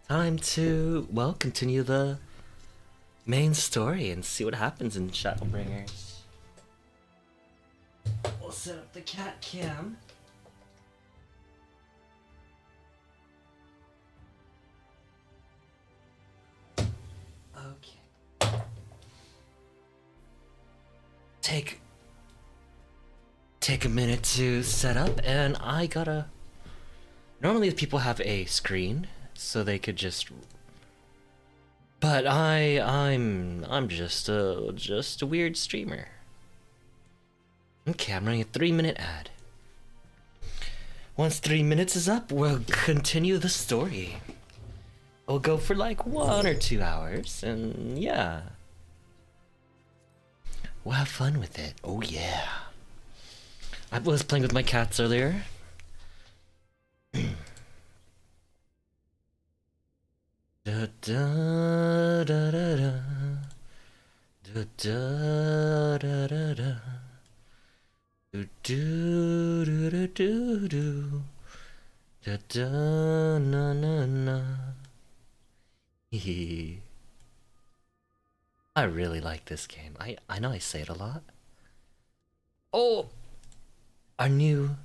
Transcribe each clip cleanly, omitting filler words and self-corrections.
Time to, well, continue the main story and see what happens in Shadowbringers. We'll set up the cat cam. Okay. Take a minute to set up, and I gotta... Normally people have a screen, so they could just... But I'm just a weird streamer. Okay, I'm running a 3-minute ad. Once 3 minutes is up, we'll continue the story. We'll go for like 1 or 2 hours, and yeah. We'll have fun with it. Oh yeah. I was playing with my cats earlier. Da da da da da da da da da da do do do do do do da da na na na. Hee. I really like this game. I know I say it a lot. Oh, our new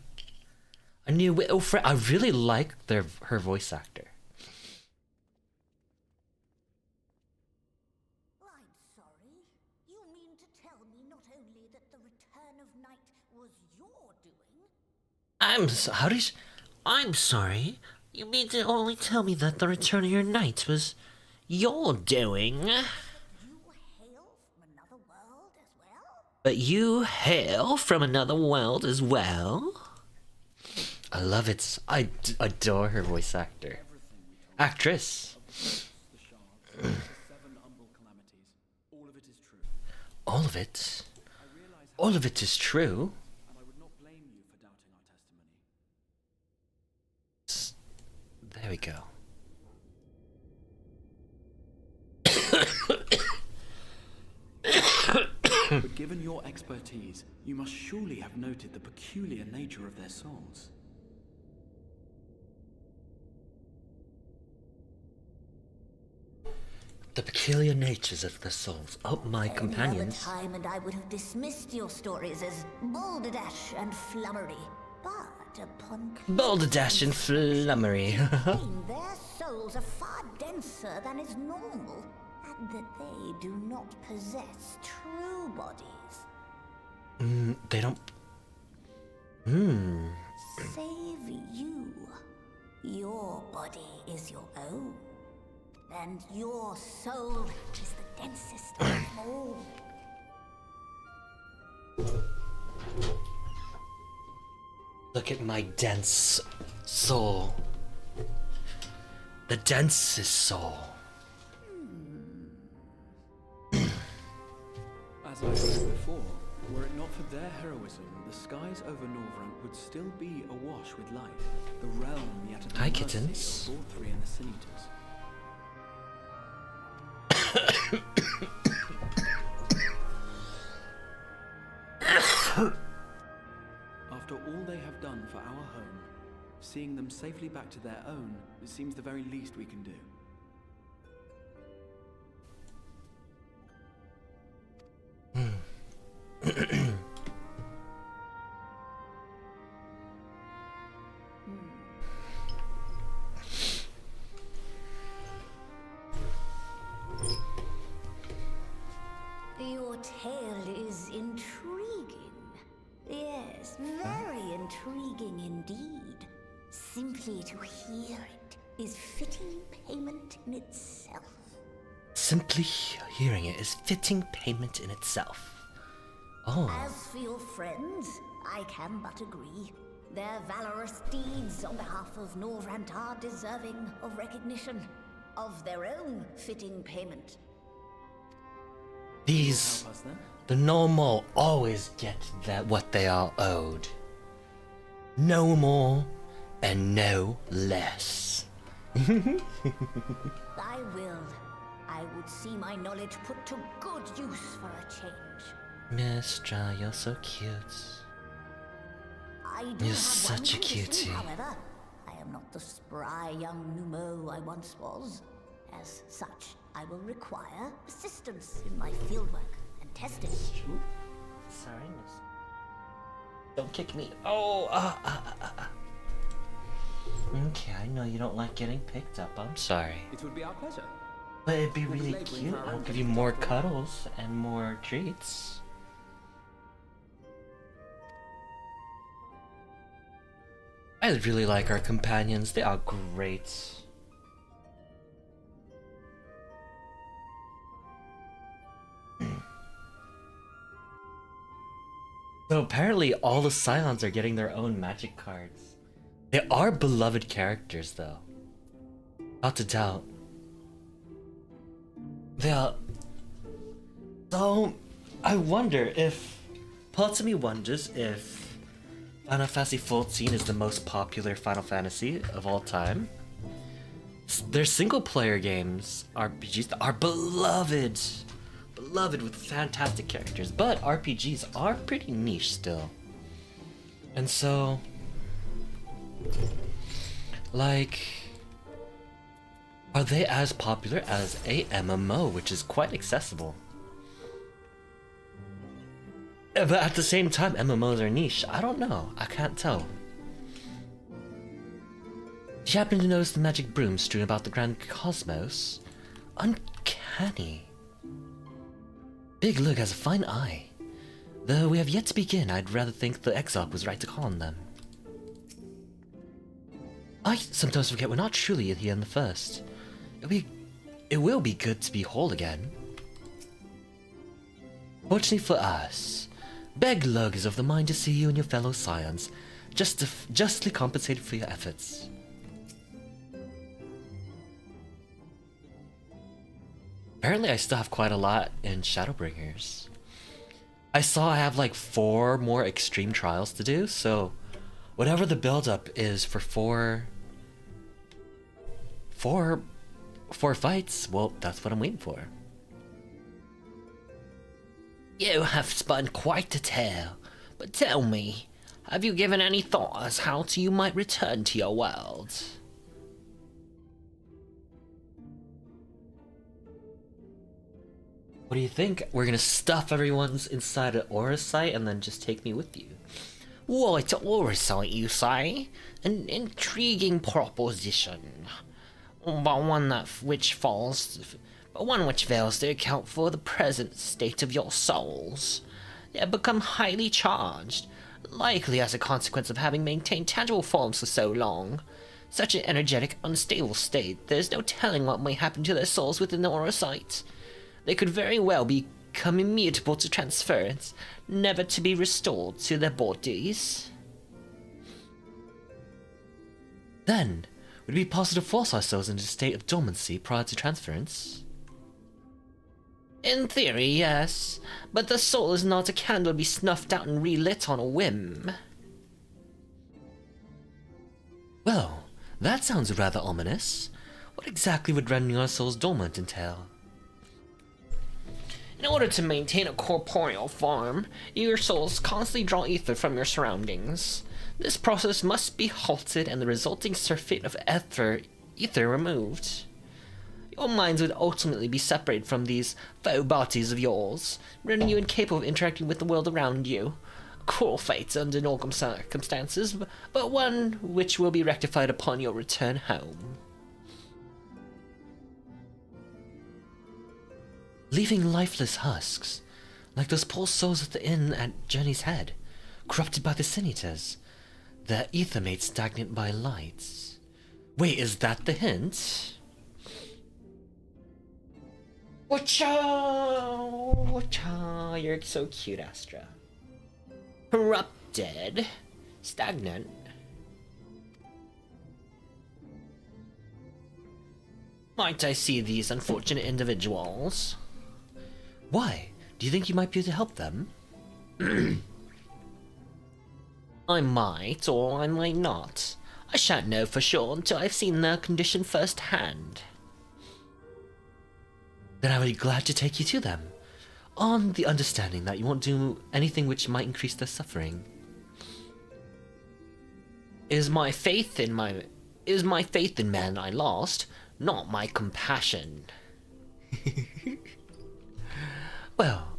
widow friend. I really like her voice actor. I'm sorry. You mean to tell me not only that the return of night was your doing? I'm sorry. You mean to only tell me that the return of your night was your doing? But you hail from another world as well? I love it. I adore her voice actress. All of it? All of it is true? There we go. But given your expertise, you must surely have noted the peculiar nature of their souls. The peculiar natures of the souls. Oh, my companions. Any other time and I would have dismissed your stories as balderdash and flummery. But upon Balderdash and flummery. their souls are far denser than is normal, and that they do not possess true bodies. They don't... Save you. Your body is your own. And your soul is the densest of them all. Look at my dense soul. The densest soul. As I said before, were it not for their heroism, the skies over Norvrant would still be awash with life. The realm yet at the Hi, mercy kittens. of all three and the Sin Eaters. After all they have done for our home, seeing them safely back to their own, it seems the very least we can do. Your tale is intriguing. Yes, very intriguing indeed. Simply to hear it is fitting payment in itself. Simply hearing it is fitting payment in itself. Oh. As for your friends, I can but agree. Their valorous deeds on behalf of Norvrant are deserving of recognition, of their own fitting payment. These, the normal, always get what they are owed. No more and no less. I will. I would see my knowledge put to good use for a change. Mistra, you're so cute. I do You're have such one a condition, cutie. however. I am not the spry young Numo I once was. As such, I will require assistance in my fieldwork and testing. Sorry, miss. Don't kick me. Oh, Okay, I know you don't like getting picked up. I'm sorry. It would be our pleasure. But it'd be really cute. I'll give you more cuddles and more treats. I really like our companions. They are great. So apparently all the Scions are getting their own magic cards. They are beloved characters though. Not to doubt. They are... So, I wonder if... Part of me wonders if Final Fantasy XIV is the most popular Final Fantasy of all time. Their single player games, RPGs, are beloved. Beloved with fantastic characters, but RPGs are pretty niche still. And so, like, are they as popular as a MMO, which is quite accessible? But at the same time, MMOs are niche. I don't know. I can't tell. Did you happen to notice the magic broom strewn about the grand cosmos? Uncanny. Big Lug has a fine eye. Though we have yet to begin, I'd rather think the Exarch was right to call on them. I sometimes forget we're not truly here in the first. It will be good to be whole again. Fortunately for us, Beg Lug is of the mind to see you and your fellow Scions justly compensated for your efforts. Apparently I still have quite a lot in Shadowbringers. I saw I have like 4 more extreme trials to do, so whatever the build-up is for four fights, well, that's what I'm waiting for. You have spun quite a tale, but tell me, have you given any thought as how to you might return to your world? What do you think? We're gonna stuff everyone's inside an aura site and then just take me with you. What aura site, you say? An intriguing proposition. But one which fails to account for the present state of your souls. They have become highly charged, likely as a consequence of having maintained tangible forms for so long. Such an energetic, unstable state, there's no telling what may happen to their souls within the aura site. They could very well become immutable to transference, never to be restored to their bodies. Then, would it be possible to force ourselves into a state of dormancy prior to transference? In theory, yes, but the soul is not a candle to be snuffed out and relit on a whim. Well, that sounds rather ominous. What exactly would rendering our souls dormant entail? In order to maintain a corporeal form, your souls constantly draw ether from your surroundings. This process must be halted and the resulting surfeit of ether removed. Your minds would ultimately be separated from these faux bodies of yours, rendering you incapable of interacting with the world around you. A cruel fate under normal circumstances, but one which will be rectified upon your return home. Leaving lifeless husks, like those poor souls at the inn at Journey's Head, corrupted by the Sin Eaters, their ether made stagnant by lights. Wait, is that the hint? Wacha! You're so cute, Astra. Corrupted. Stagnant. Might I see these unfortunate individuals? Why? Do you think you might be able to help them? I might, or I might not. I shan't know for sure until I've seen their condition firsthand. Then I would be glad to take you to them, on the understanding that you won't do anything which might increase their suffering. Is my faith in my It was my faith in man I lost, not my compassion. Well,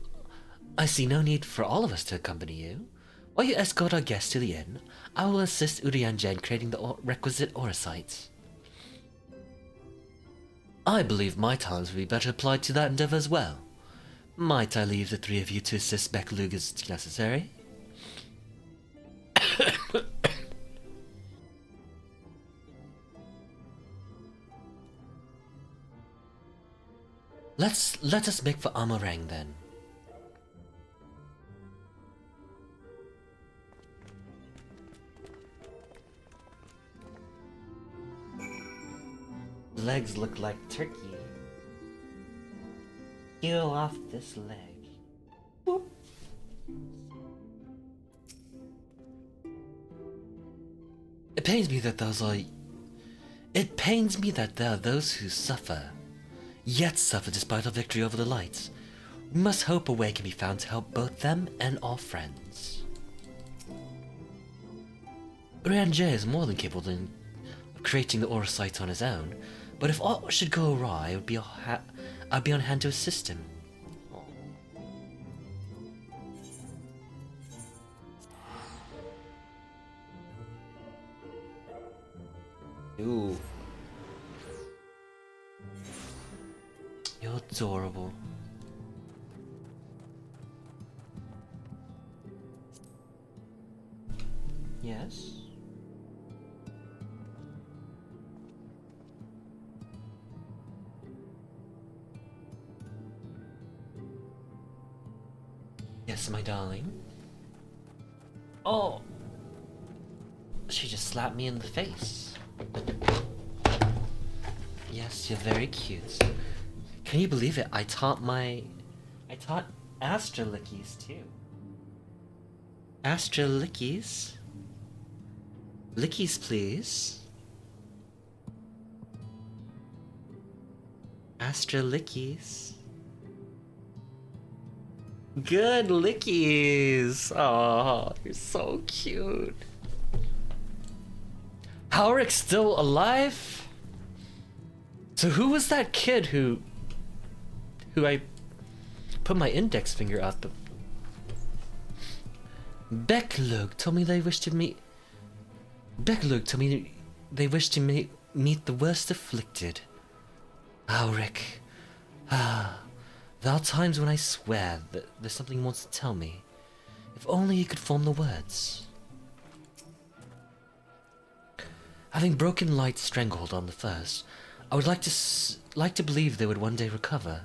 I see no need for all of us to accompany you. While you escort our guests to the inn, I will assist Urianger in creating the requisite aurasites. I believe my talents would be better applied to that endeavor as well. Might I leave the three of you to assist Becklug as necessary? Let us make for Amarang then. Legs look like turkey. Peel off this leg. Boop. It pains me that there are those who suffer, yet suffer despite our victory over the lights. We must hope a way can be found to help both them and our friends. Urianger is more than capable of creating the aura sight on his own, but if aught should go awry, I'd be on hand to assist him. Ooh. You're adorable. Yes? Yes, my darling. Oh! She just slapped me in the face. Yes, you're very cute. Can you believe it? I taught Astralickies too. Astralickies? Lickies, please. Astralickies. Good lickies! Oh, you're so cute. Howrick's still alive? So who was that kid who I put my index finger out the... Becklug told me they wished to meet... Becklug told me they wished to meet the worst afflicted. Howrick. There are times when I swear that there's something he wants to tell me. If only he could form the words. Having broken Light's stranglehold on the first, I would like to believe they would one day recover.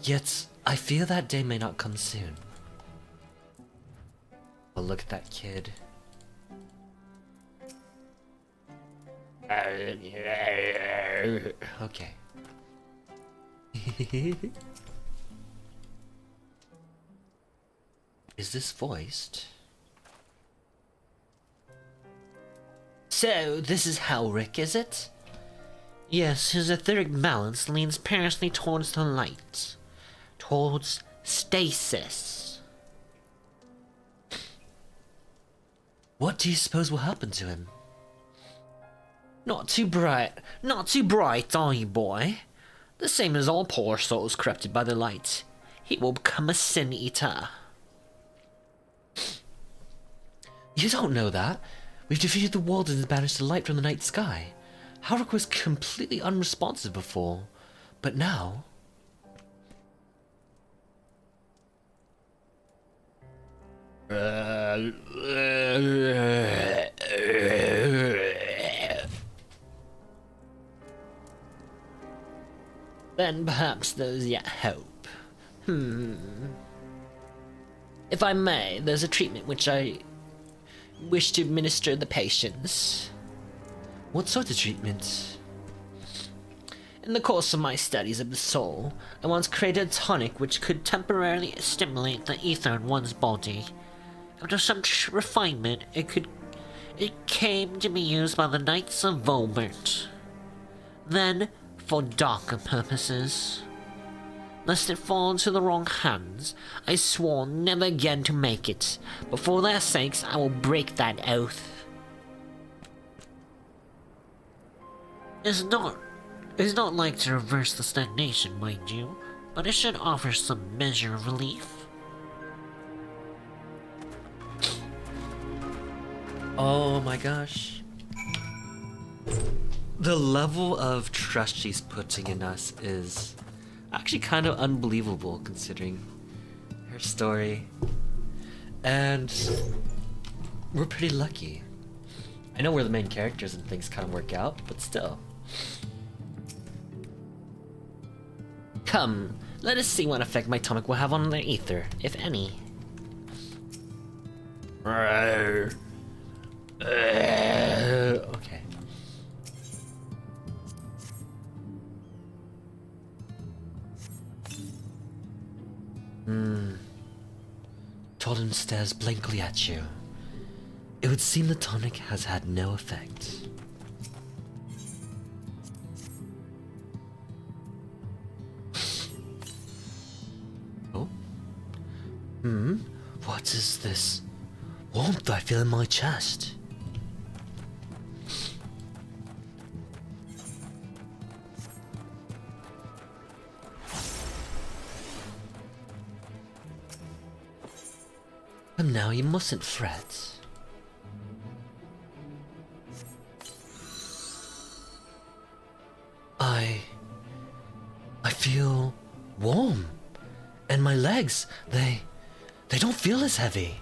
Yet, I fear that day may not come soon. Oh, look at that kid. Okay. Is this voiced? So, this is Howrick, is it? Yes, his etheric balance leans perilously towards the light. Towards stasis. What do you suppose will happen to him? Not too bright, are you, boy? The same as all poor souls corrupted by the light. He will become a sin-eater. You don't know that. We've defeated the Wardens and banished the light from the night sky. Howrick was completely unresponsive before, but now... Then perhaps there's yet hope. If I may, there's a treatment which I wish to administer the patients. What sort of treatment? In the course of my studies of the soul, I once created a tonic which could temporarily stimulate the ether in one's body. After some refinement, it came to be used by the Knights of Volbert. Then, for darker purposes. Lest it fall into the wrong hands, I swore never again to make it, but for their sakes I will break that oath. It's not like to reverse the stagnation, mind you, but it should offer some measure of relief. Oh my gosh. The level of trust she's putting in us is actually kind of unbelievable considering her story. And we're pretty lucky. I know we're the main characters and things kind of work out, but still. Come, let us see what effect my tonic will have on the ether, if any. Okay. Totem stares blankly at you. It would seem the tonic has had no effect. Oh? What is this warmth I feel in my chest? And now you mustn't fret. I feel warm, and my legs, they don't feel as heavy.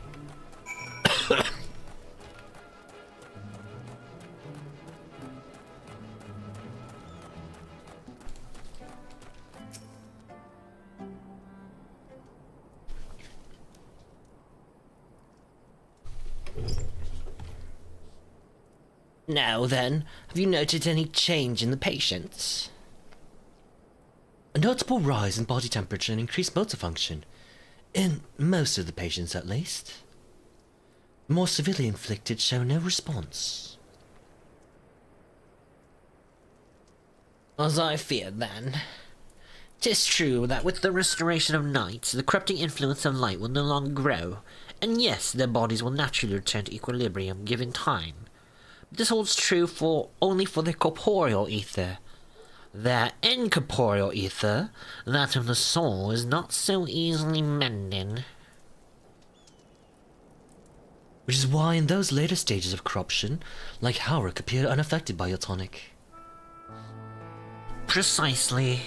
Now then, have you noted any change in the patients? A notable rise in body temperature and increased motor function. In most of the patients, at least. The more severely inflicted show no response. As I feared then. 'Tis true that with the restoration of night, the corrupting influence of light will no longer grow, and yes, their bodies will naturally return to equilibrium given time. But this holds true only for their corporeal ether. Their incorporeal ether, that of the soul, is not so easily mended. Which is why in those later stages of corruption, like Howrick appeared unaffected by your tonic. Precisely.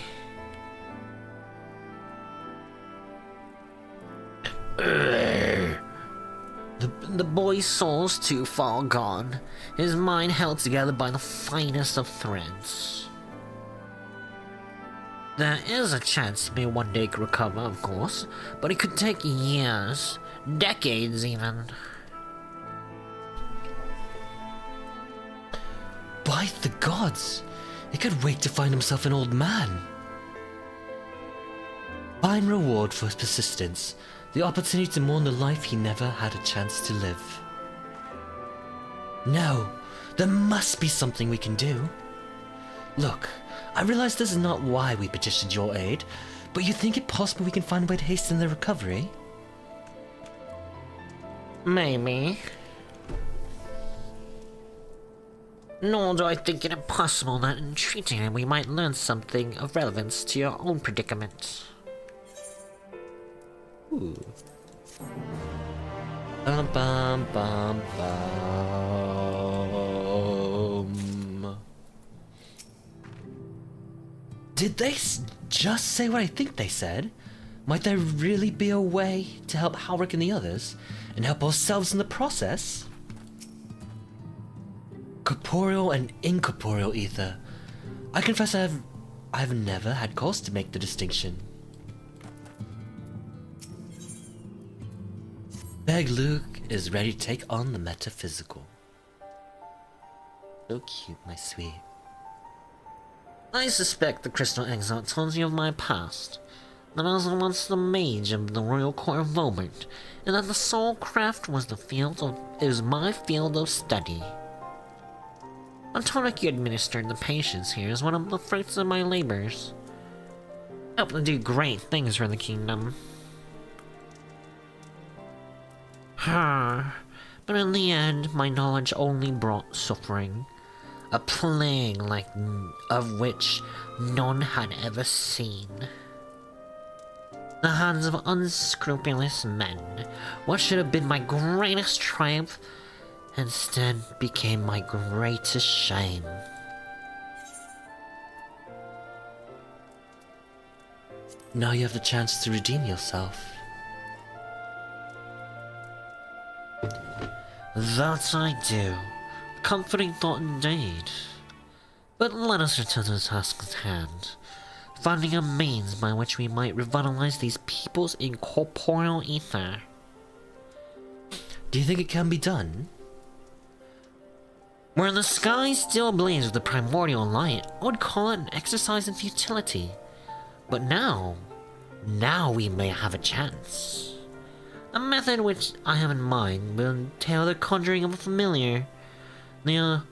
The boy's soul's too far gone, his mind held together by the finest of threads. There is a chance he may one day recover, of course, but it could take years, decades even. By the gods! He could wait to find himself an old man. Fine reward for his persistence, the opportunity to mourn the life he never had a chance to live. No, there must be something we can do. Look, I realize this is not why we petitioned your aid, but you think it possible we can find a way to hasten their recovery? Maybe. Nor do I think it impossible that in treating him we might learn something of relevance to your own predicament. Ooh. Bum bum bum bum. Did they just say what I think they said? Might there really be a way to help Howrick and the others, and help ourselves in the process? Corporeal and incorporeal ether. I confess I've never had cause to make the distinction. Beg Luke is ready to take on the metaphysical. So cute, my sweet. I suspect the Crystal Exile tells you of my past, that I was once the mage of the Royal Court of Moment, and that the soul craft was my field of study. The tonic you administered the patients here is one of the fruits of my labors. I hope to do great things for the kingdom. But in the end, my knowledge only brought suffering. a plague of which none had ever seen. The hands of unscrupulous men, what should have been my greatest triumph, instead became my greatest shame. Now you have the chance to redeem yourself. That I do. Comforting thought indeed. But let us return to the task at hand, finding a means by which we might revitalize these people's incorporeal ether. Do you think it can be done? Where the sky still blazes with the primordial light, I would call it an exercise in futility. But now we may have a chance. A method which I have in mind will entail the conjuring of a familiar. They are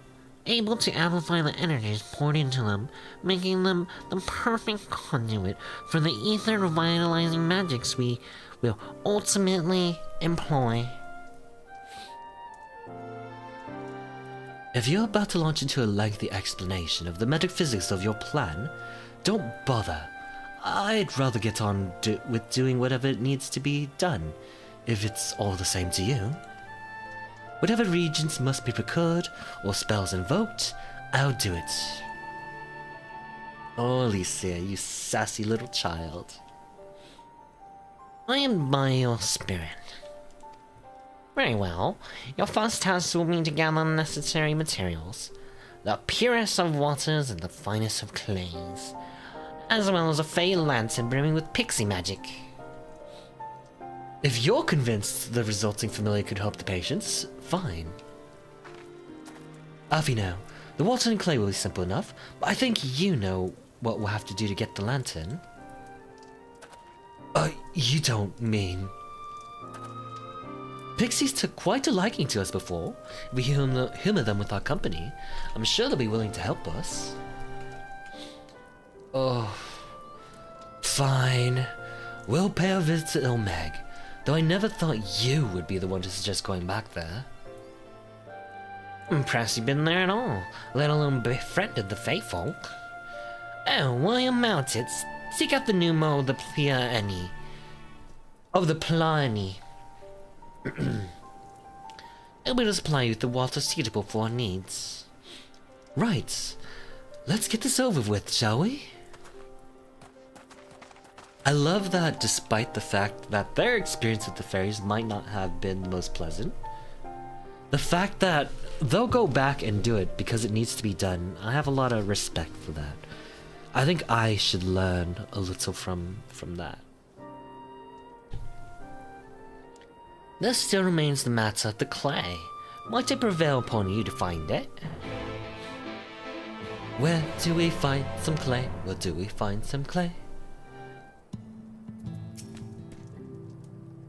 able to amplify the energies poured into them, making them the perfect conduit for the ether revitalizing magics we will ultimately employ. If you're about to launch into a lengthy explanation of the metaphysics of your plan, don't bother. I'd rather get on with doing whatever needs to be done, if it's all the same to you. Whatever regents must be procured, or spells invoked, I'll do it. Oh, Alicia, you sassy little child. I am by your spirit. Very well. Your first task will be to gather necessary materials. The purest of waters and the finest of clays, as well as a fey lantern brimming with pixie magic. If you're convinced the resulting familiar could help the patients, fine. Alfie now, the water and clay will be simple enough, but I think you know what we'll have to do to get the lantern. You don't mean... Pixies took quite a liking to us before. If we humor them with our company, I'm sure they'll be willing to help us. Oh, fine. We'll pay a visit to Ilmeg, though I never thought you would be the one to suggest going back there. Impressed you've been there at all, let alone befriended the Fey folk. Oh, while you're mounted, seek out the pneumo of the Pliani. It will supply you with the water suitable for our needs. Right. Let's get this over with, shall we? I love that despite the fact that their experience with the fairies might not have been the most pleasant, the fact that they'll go back and do it because it needs to be done, I have a lot of respect for that. I think I should learn a little from that. There still remains the matter of the clay. Might I prevail upon you to find it? Where do we find some clay? Where do we find some clay?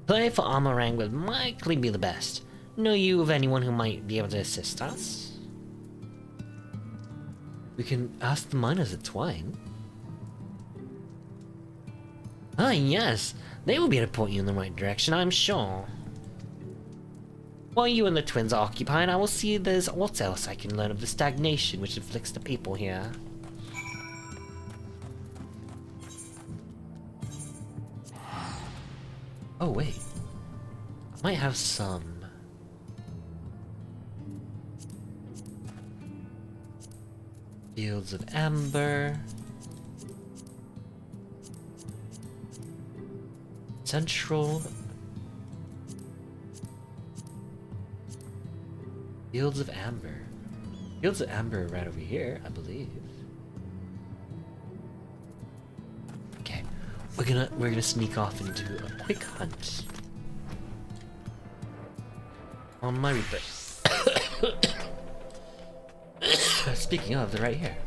Clay for Amarang would likely be the best. Know you of anyone who might be able to assist us? We can ask the miners at Twine. Ah, yes. They will be able to point you in the right direction, I'm sure. While you and the twins are occupied, I will see if there's what else I can learn of the stagnation which afflicts the people here. Oh wait, I might have some... Fields of Amber... Central... Fields of Amber. Fields of Amber are right over here, I believe. Okay, we're gonna sneak off and do a quick hunt on my Reaper. Speaking of, they're right here.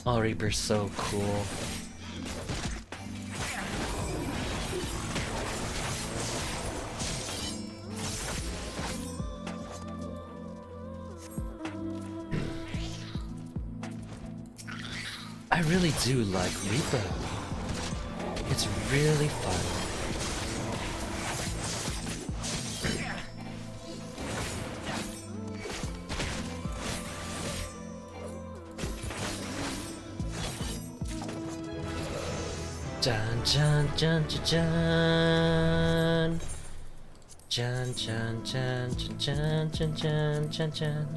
Oh, Reaper's so cool. I really do like Reaper. It's really fun. Jan Jan Jan Jan Jan Jan Jan Jan Jan Jan Jan Jan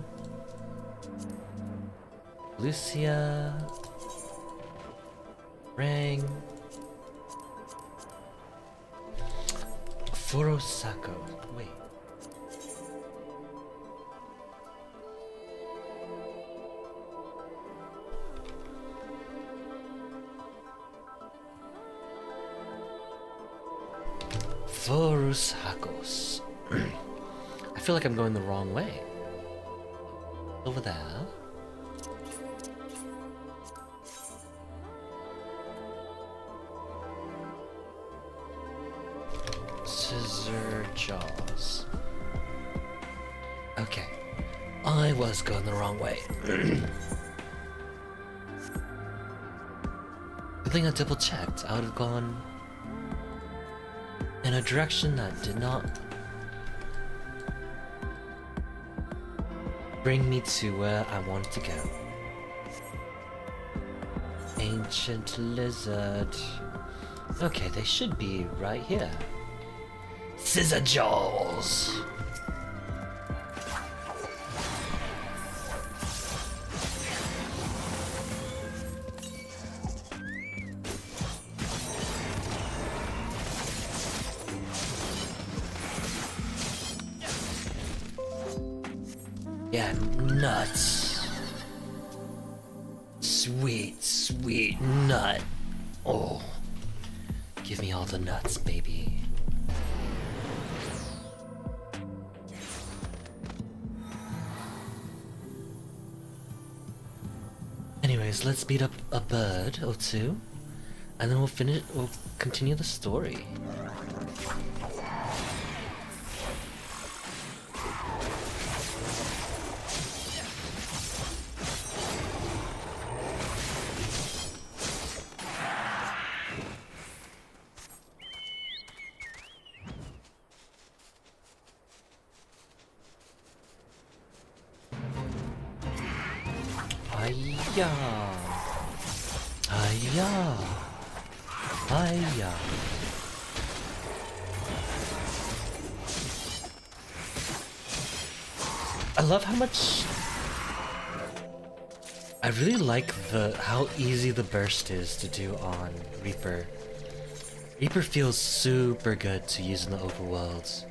Lucia Rang Furosako. Wait. Furusakos. I feel like I'm going the wrong way. Over there. Scissor jaws. Okay. I was going the wrong way. Good thing I double checked. I would have gone in a direction that did not bring me to where I wanted to go. Ancient lizard. Okay, they should be right here. Scissor jaws. Yeah, nuts. Sweet, sweet nut. Oh, give me all the nuts, baby. Anyways, let's beat up a bird or two, and then we'll continue the story. Hiya! Hiya! Hiya! I love how much... I really like how easy the burst is to do on Reaper. Reaper feels super good to use in the overworlds.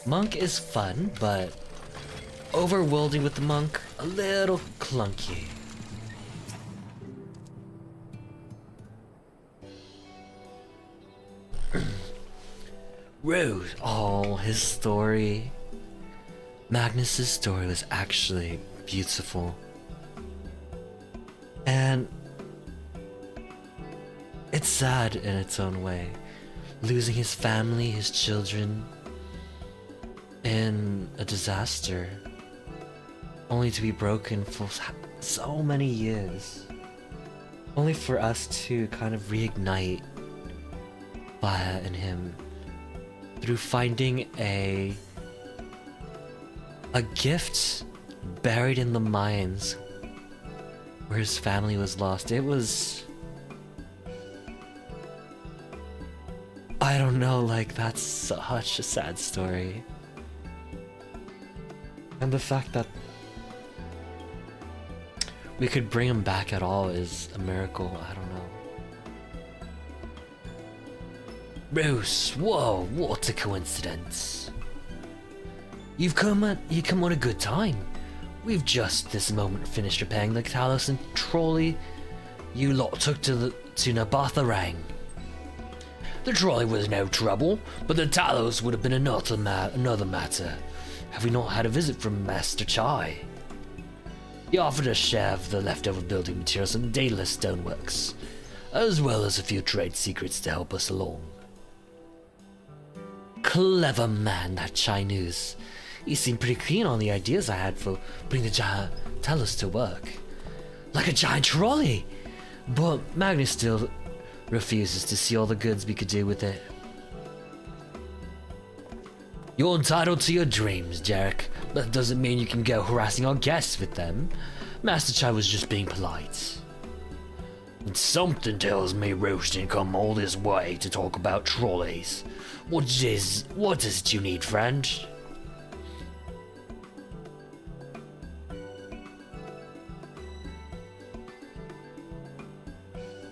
Monk is fun, but overworlding with the monk, a little clunky. Rose, oh, his story. Magnus's story was actually beautiful. And it's sad in its own way. Losing his family, his children, in a disaster. Only to be broken for so many years. Only for us to kind of reignite fire in him through finding a gift buried in the mines where his family was lost. It was... I don't know, like, that's such a sad story. And the fact that we could bring him back at all is a miracle. I don't know. Rose, whoa, what a coincidence. You come on a good time. We've just this moment finished repairing the Talos and trolley you lot took to Nabatha Rang. The trolley was no trouble, but the Talos would have been another matter. Have we not had a visit from Master Chai? He offered a share of the leftover building materials and Daedalus stoneworks, as well as a few trade secrets to help us along. Clever man, that Chinese. He seemed pretty keen on the ideas I had for putting the giant Talos to work. Like a giant trolley! But Magnus still refuses to see all the goods we could do with it. You're entitled to your dreams, Jarek, but that doesn't mean you can go harassing our guests with them. Master Chai was just being polite. And something tells me Roche didn't come all this way to talk about trolleys. What is it you need, friend?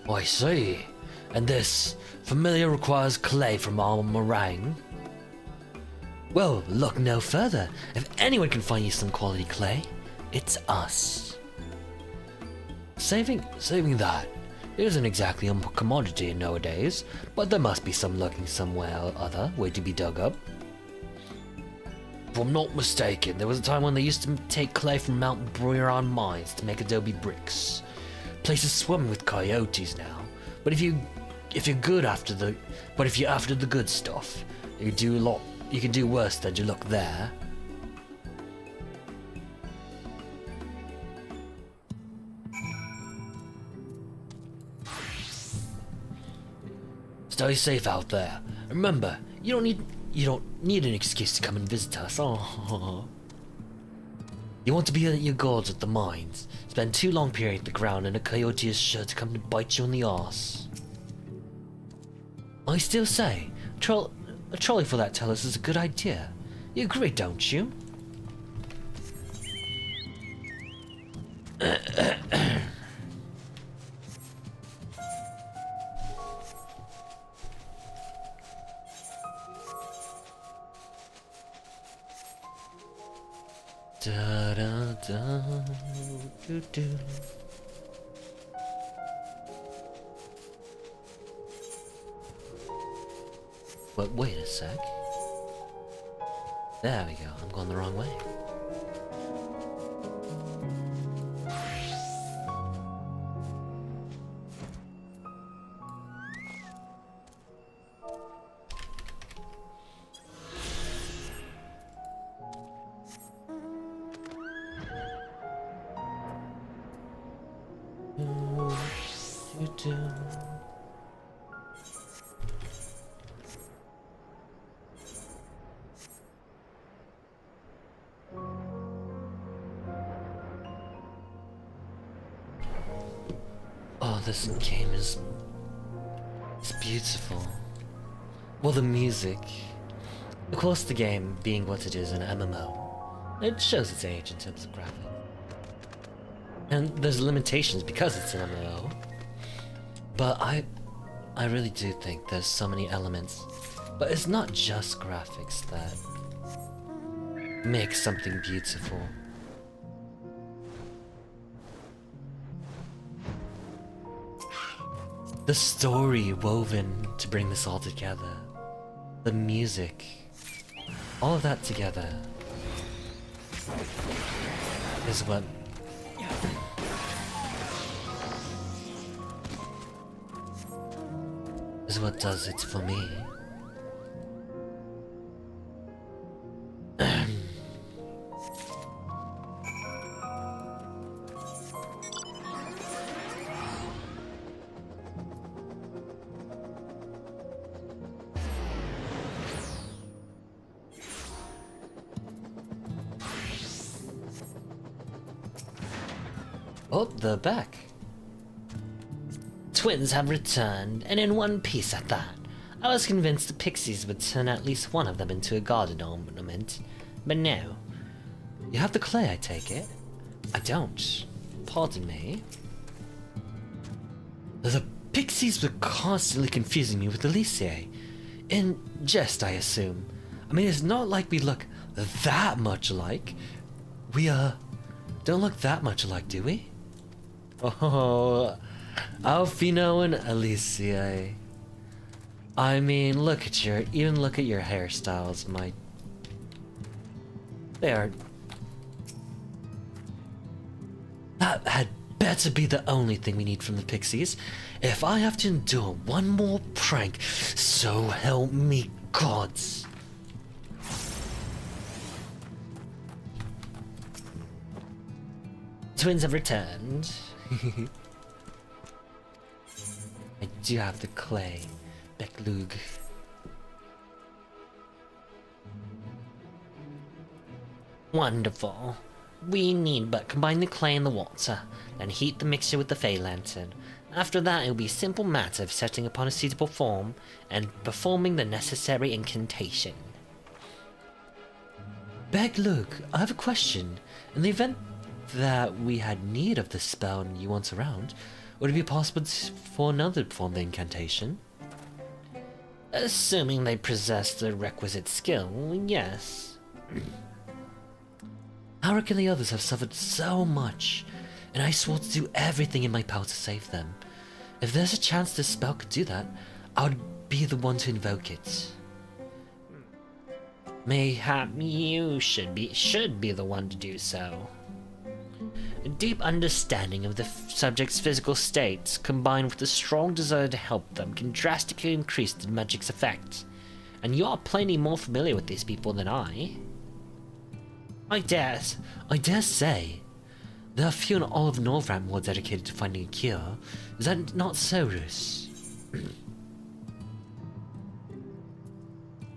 I see. And this familiar requires clay from our meringue. Well, look no further. If anyone can find you some quality clay, it's us. Saving that. It isn't exactly a commodity nowadays, but there must be some lurking somewhere or other, waiting to be dug up. If I'm not mistaken, there was a time when they used to take clay from Mount Bruyon mines to make adobe bricks. Places swarming with coyotes now. But if you're after the good stuff, you can do worse than you look there. Stay safe out there. Remember, you don't need an excuse to come and visit us. Oh. You want to be at your goals at the mines. Spend too long peering at the ground and a coyote is sure to come to bite you in the arse. I still say, a trolley for that Tellus is a good idea. You agree, don't you? Da da da do do. But wait a sec. There we go. I'm going the wrong way. Oh, this game is... it's beautiful. Well, the music. Of course, the game, being what it is, an MMO, it shows its age in terms of graphics. And there's limitations because it's an MMO. But I really do think there's so many elements. But it's not just graphics that make something beautiful. The story woven to bring this all together. The music. All of that together is what does it for me. Oh, they're back. Twins have returned, and in one piece at that. I was convinced the pixies would turn at least one of them into a garden ornament, but no. You have the clay, I take it? I don't. Pardon me. The pixies were constantly confusing me with Alicia. In jest, I assume. I mean, it's not like we look that much alike. We, don't look that much alike, do we? Oh, Alfino and Alicia. I mean, look at your hairstyles, they are... That had better be the only thing we need from the pixies. If I have to endure one more prank, so help me gods. Twins have returned. I do have the clay. Becklug. Wonderful. We need but combine the clay and the water, then heat the mixture with the Fey Lantern. After that, it will be a simple matter of setting upon a suitable form and performing the necessary incantation. Becklug, I have a question. In the event that we had need of this spell and you weren't around, would it be possible for another to perform the incantation? Assuming they possess the requisite skill, yes. How can the others have suffered so much, and I swore to do everything in my power to save them? If there's a chance this spell could do that, I would be the one to invoke it. Mayhap you should be the one to do so. A deep understanding of the subject's physical states, combined with a strong desire to help them, can drastically increase the magic's effect. And you are plenty more familiar with these people than I. I dare say. There are few in all of Northrend more dedicated to finding a cure. Is that not so, Roos?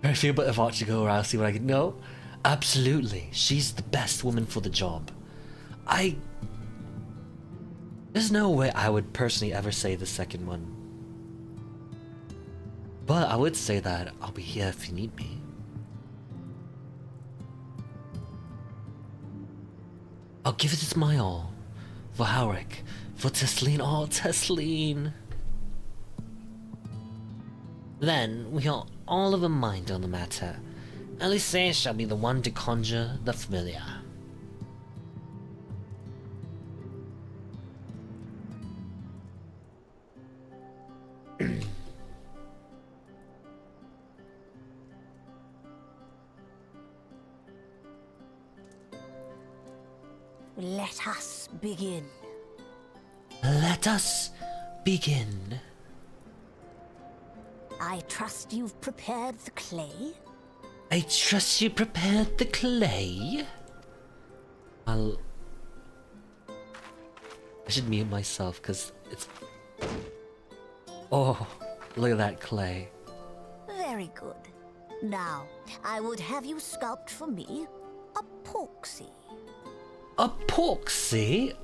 I feel a bit of to go around, see what I can. No, absolutely. She's the best woman for the job. There's no way I would personally ever say the second one. But I would say that I'll be here if you need me. I'll give it my all. For Howrick. For Tesleen. Oh, Tesleen. Then we are all of a mind on the matter. Elise shall be the one to conjure the familiar. Let us begin. Let us begin. I trust you've prepared the clay. I trust you prepared the clay. I should mute myself because it's... Oh, look at that clay. Very good. Now, I would have you sculpt for me a porksy. A porksy?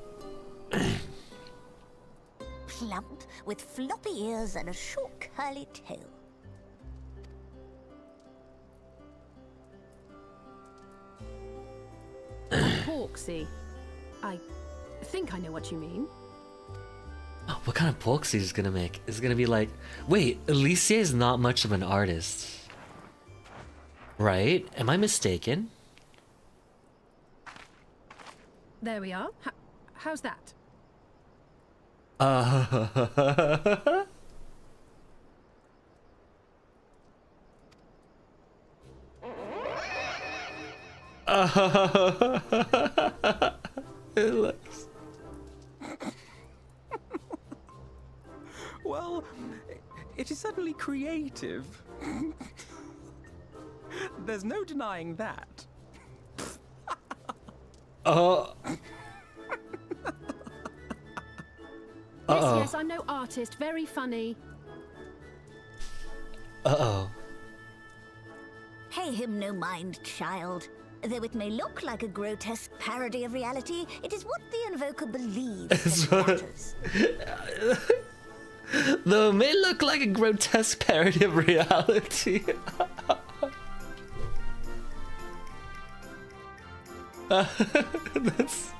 Plump, with floppy ears and a short curly tail. Porksy. I think I know what you mean. Oh, what kind of porksy is gonna make? Is it gonna be like... Wait, Alicia is not much of an artist. Right? Am I mistaken? There we are. How's that? It looks... Well, it is certainly creative. There's no denying that. Yes, I'm no artist. Very funny. Pay him no mind, child. Though it may look like a grotesque parody of reality, it is what the invoker believes that matters. Though it may look like a grotesque parody of reality. That's...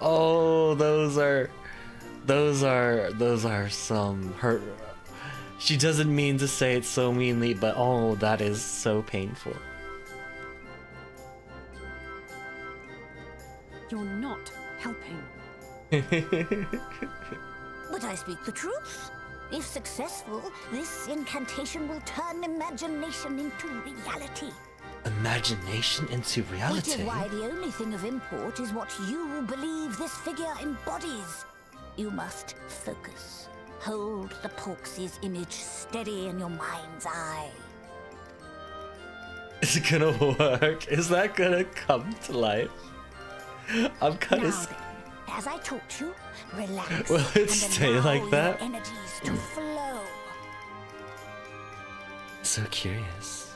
Oh, those are some hurt. She doesn't mean to say it so meanly, but oh, that is so painful. You're not helping. But I speak the truth. If successful, this incantation will turn imagination into reality. Imagination into reality? Which is why the only thing of import is what you believe this figure embodies. You must focus. Hold the Porksy's image steady in your mind's eye. Is it gonna work? Is that gonna come to life? I'm kind Now of... then, As I taught you, relax. Will it and stay allow like your that? energies to flow. So curious.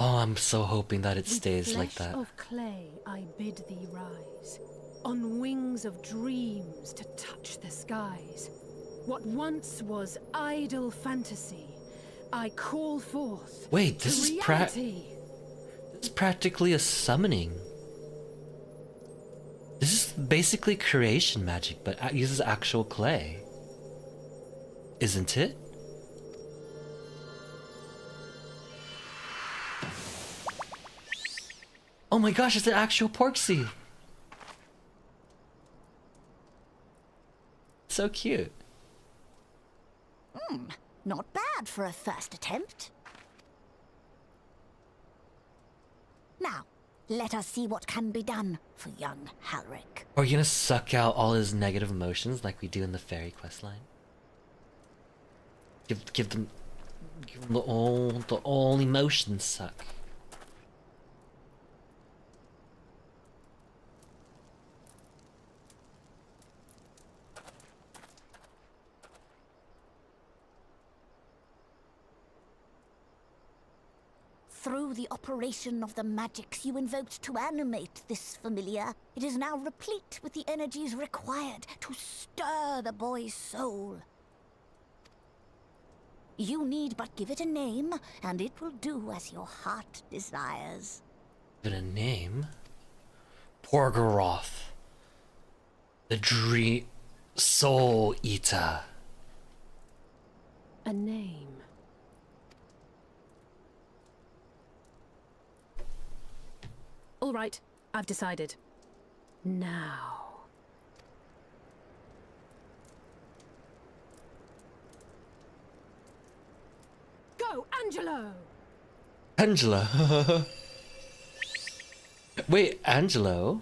Oh, I'm so hoping that it stays like Flesh that. of clay, I bid thee rise, on wings of dreams to touch the skies. What once was idle fantasy, I call forth Wait, to this is reality. This is practically a summoning. This is basically creation magic, but it uses actual clay. Isn't it? Oh my gosh, it's an actual Porksy! So cute. Not bad for a first attempt. Now, let us see what can be done for young Halric. Are you gonna suck out all his negative emotions like we do in the fairy questline? Give them the all emotions suck. Through the operation of the magics you invoked to animate this familiar, it is now replete with the energies required to stir the boy's soul. You need but give it a name, and it will do as your heart desires. Give it a name? Porgoroth. The Dream Soul Eater. A name. All right, I've decided. Now. Go, Angelo! Angela. Wait, Angelo?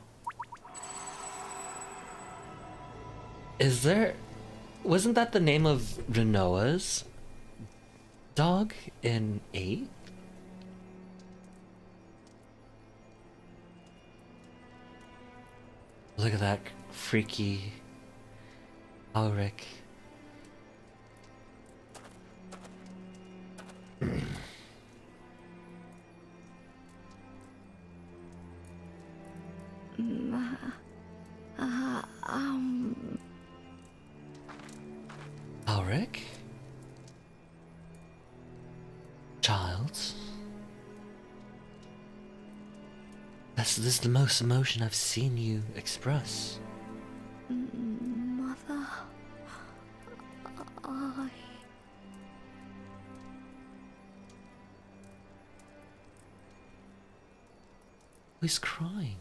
Is there... Wasn't that the name of Renoa's dog in 8? Look at that freaky Alric. Alric? Child? This is the most emotion I've seen you express. Mother, Who's crying?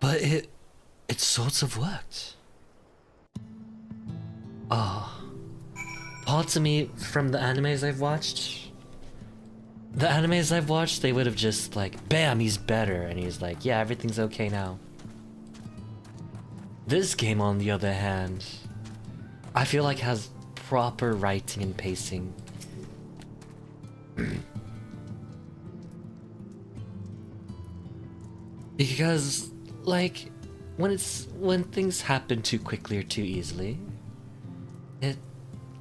But it sort of worked. Ah. Parts of me from the animes I've watched, they would have just like, bam, he's better, and he's like, yeah, everything's okay now. This game, on the other hand, I feel like has proper writing and pacing. Because, like, when things happen too quickly or too easily, it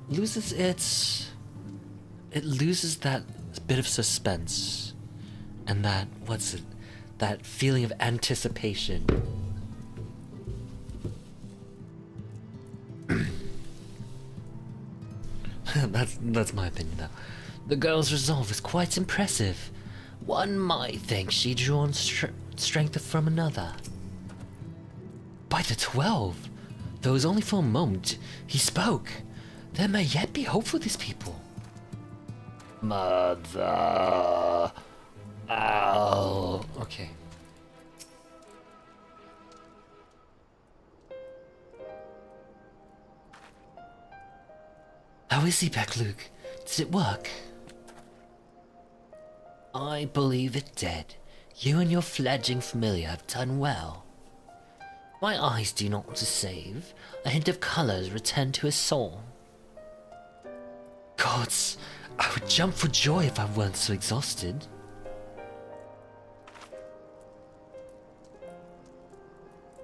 loses that bit of suspense and that that feeling of anticipation. that's my opinion though. The girl's resolve is quite impressive. One might think she'd drawn strength from another. By the 12, though it was only for a moment, he spoke. There may yet be hope for these people. Mother. Ow. Okay. How is he, Beklug? Does it work? I believe it did. You and your fledgling familiar have done well. My eyes do not deceive. A hint of colours returned to his soul. Gods, I would jump for joy if I weren't so exhausted.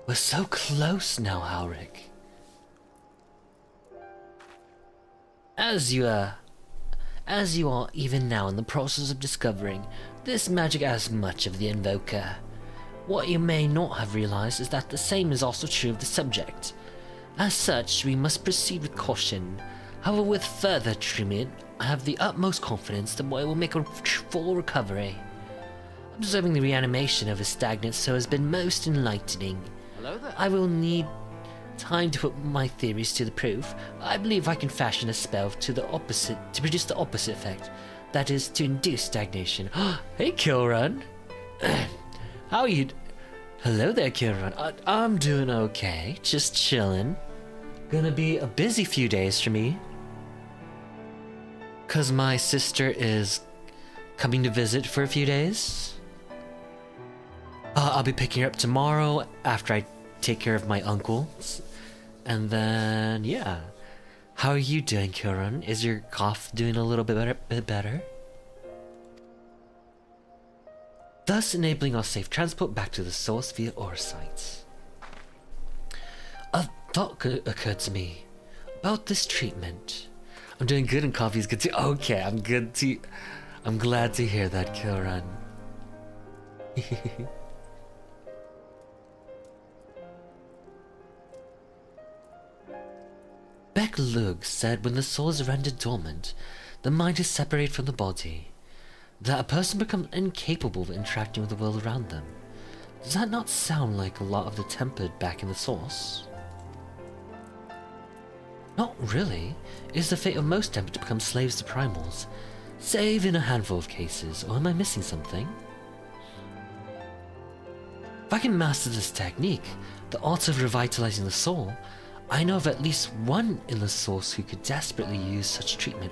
We're so close now, Halric. As you are even now in the process of discovering, this magic as much of the invoker. What you may not have realized is that the same is also true of the subject. As such, we must proceed with caution. However, with further treatment, I have the utmost confidence the boy will make a full recovery. Observing the reanimation of his stagnant soul has been most enlightening. Hello there. I will need time to put my theories to the proof. I believe I can fashion a spell to produce the opposite effect. That is, to induce stagnation. Hey, Kilrun. How are you? Hello there, Kilrun. I'm doing okay. Just chilling. Gonna be a busy few days for me. 'Cause my sister is coming to visit for a few days. I'll be picking her up tomorrow after I take care of my uncles. And then, yeah. How are you doing, Kilrun? Is your cough doing a little bit better? Thus enabling our safe transport back to the source via Orsites. A thought occurred to me about this treatment. I'm doing good and coffee's good too. Okay, I'm glad to hear that, Kilrun. Beck-Lug said when the soul is rendered dormant, the mind is separated from the body, that a person becomes incapable of interacting with the world around them. Does that not sound like a lot of the tempered back in the source? Not really. It is the fate of most tempered to become slaves to primals, save in a handful of cases, or am I missing something? If I can master this technique, the art of revitalizing the soul, I know of at least one in the source who could desperately use such treatment.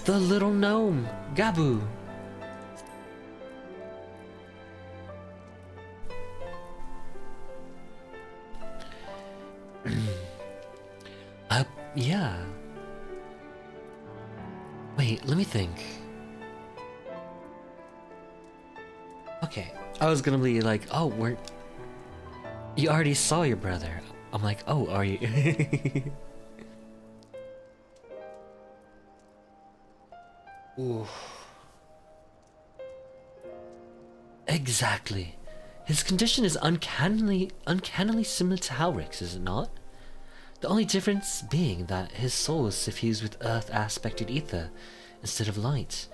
The little gnome, Gabu. Yeah. Wait, let me think. Okay, I was gonna be like, oh, you already saw your brother. I'm like, oh, are you? Ooh. Exactly. His condition is uncannily similar to Halric's, is it not? The only difference being that his soul is suffused with earth-aspected ether instead of light.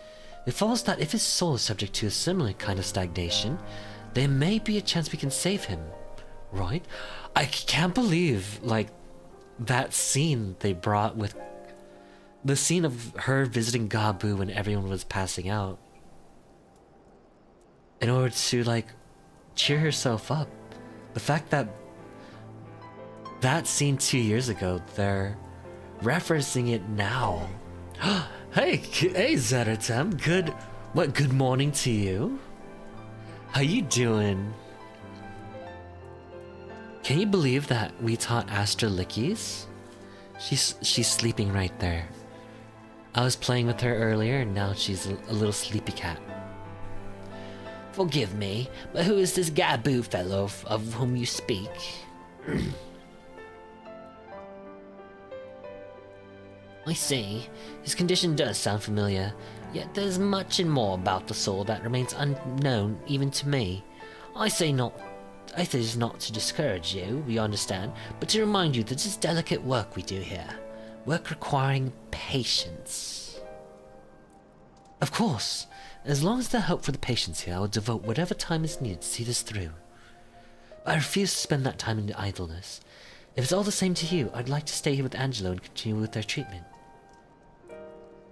It follows that if his soul is subject to a similar kind of stagnation, there may be a chance we can save him, right? I can't believe, like, that scene they brought with the scene of her visiting Gabu when everyone was passing out in order to, like, cheer herself up. The fact that scene 2 years ago, they're referencing it now. Hey Zeratem, good morning to you. How you doing? Can you believe that we taught Astra Lickies? She's sleeping right there. I was playing with her earlier and now she's a little sleepy cat. Forgive me, but who is this Gabu fellow of whom you speak? I see. His condition does sound familiar, yet there's much and more about the soul that remains unknown even to me. I say this not to discourage you, we understand, but to remind you that this is delicate work we do here. Work requiring patience. Of course. As long as there's hope for the patients here, I will devote whatever time is needed to see this through. But I refuse to spend that time in idleness. If it's all the same to you, I'd like to stay here with Angelo and continue with their treatment.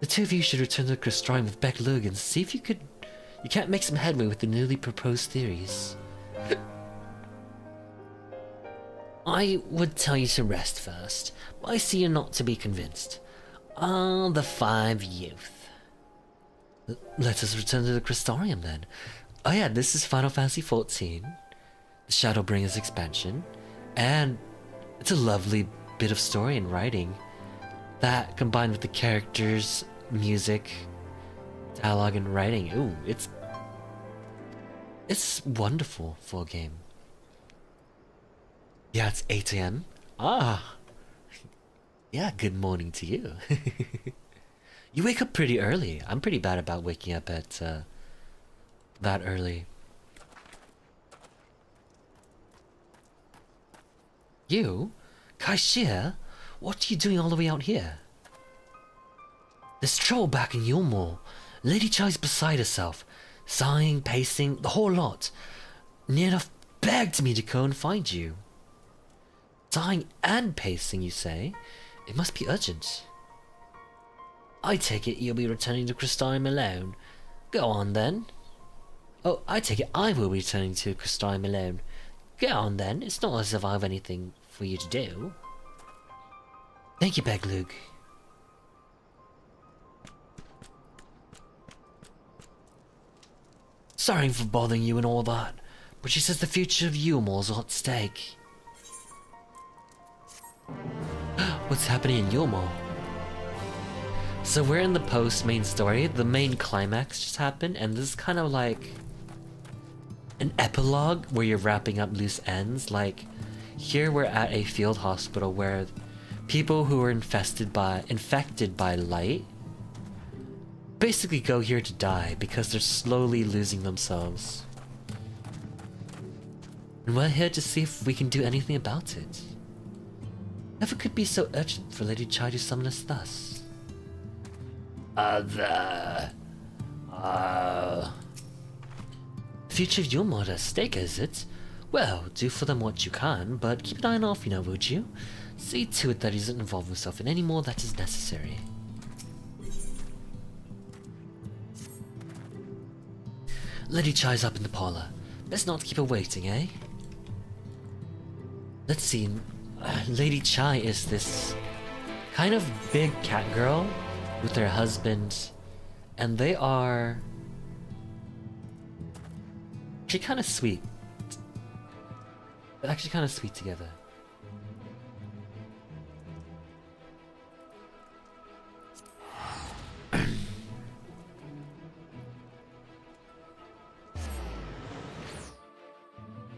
The two of you should return to the Crystarium with Beck-Lug and see if you can't make some headway with the newly proposed theories. I would tell you to rest first, but I see you're not to be convinced. Ah, the 5 youth. Let us return to the Crystarium then. Oh yeah, this is Final Fantasy XIV, the Shadowbringers expansion. And it's a lovely bit of story and writing that combined with the characters, music, dialogue, and writing. Ooh, it's wonderful for a game. Yeah, it's 8 a.m. Ah, yeah, good morning to you. You wake up pretty early. I'm pretty bad about waking up at that early. You? Kaishia? What are you doing all the way out here? There's trouble back in Yulmore. Lady Chai's beside herself. Sighing, pacing, the whole lot. Near enough begged me to go and find you. Sighing and pacing, you say? It must be urgent. I take it you'll be returning to Crystarium alone. Go on then. Oh, I take it I will be returning to Crystarium alone. Go on then, it's not as if I have anything for you to do. Thank you, Beglug. Sorry for bothering you and all that, but she says the future of Yulmore's at stake. What's happening in Yulmore? So we're in the post-main story, the main climax just happened, and this is kind of like an epilogue where you're wrapping up loose ends. Like, here we're at a field hospital where people who are infected by light basically go here to die because they're slowly losing themselves. And we're here to see if we can do anything about it. If it could be so urgent for Lady Chai to summon us thus. The future of Yulmore at stake, is it? Well, do for them what you can, but keep an eye on Alfino, would you? See to it that he doesn't involve himself in any more that is necessary. Lady Chai's up in the parlor. Best not keep her waiting, eh? Let's see. Lady Chai is this kind of big cat girl with her husband, and they are actually kind of sweet. But actually kind of sweet together.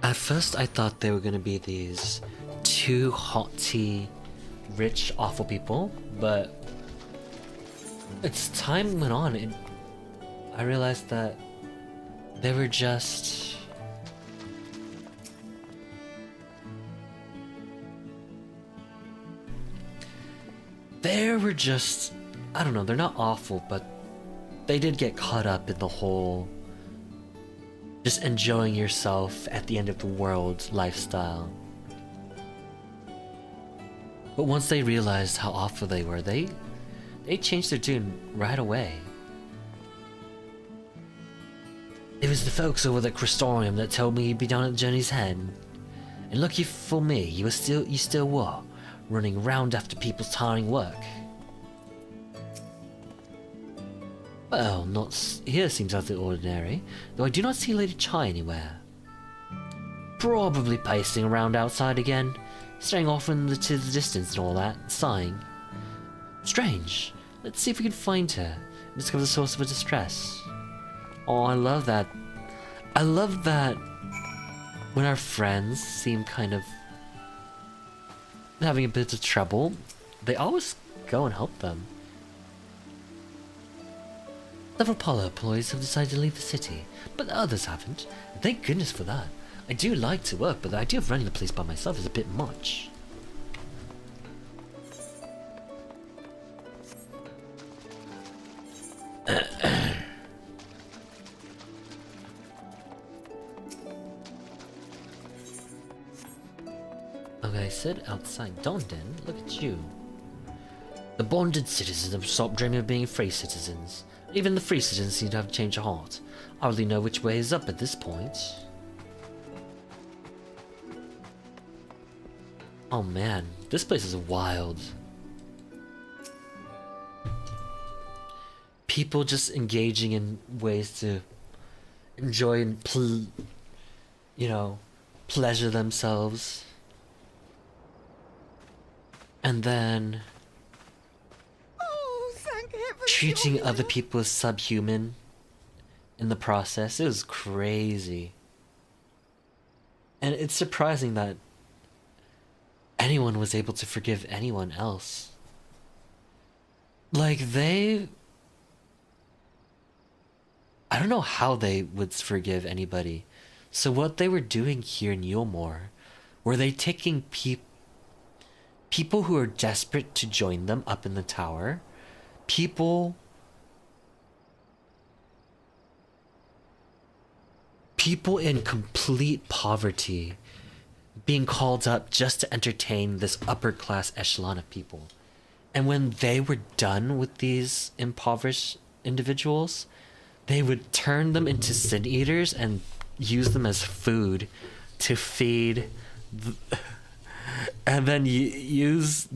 At first I thought they were gonna be these two haughty, rich, awful people, but as time went on, I realized that they were just I don't know, they're not awful, but they did get caught up in the whole just enjoying yourself at the end of the world lifestyle. But once they realized how awful they were, they changed their tune right away. It was the folks over at Crystarium that told me you'd be down at Journey's Head. And lucky for me, you still were, running around after people's tiring work. Well, not here seems out of the ordinary, though I do not see Lady Chai anywhere. Probably pacing around outside again, staring off into the distance and all that, sighing. Strange. Let's see if we can find her and discover the source of her distress. Oh, I love that. I love that when our friends seem kind of having a bit of trouble, they always go and help them. Several parlor employees have decided to leave the city, but others haven't. Thank goodness for that. I do like to work, but the idea of running the place by myself is a bit much. Okay, I said outside Dondon, look at you. The bonded citizens have stopped dreaming of being free citizens. Even the free citizens seem to have a change of heart. I hardly know which way is up at this point. Oh man, this place is wild. People just engaging in ways to enjoy and pleasure themselves. and then Oh, thank heaven. treating other people as subhuman in the process. It was crazy. And it's surprising that anyone was able to forgive anyone else. Like, I don't know how they would forgive anybody. So what they were doing here in Yulmore, were they taking people who are desperate to join them up in the tower? People in complete poverty being called up just to entertain this upper class echelon of people. And when they were done with these impoverished individuals, they would turn them into sin eaters and use them as food to feed and then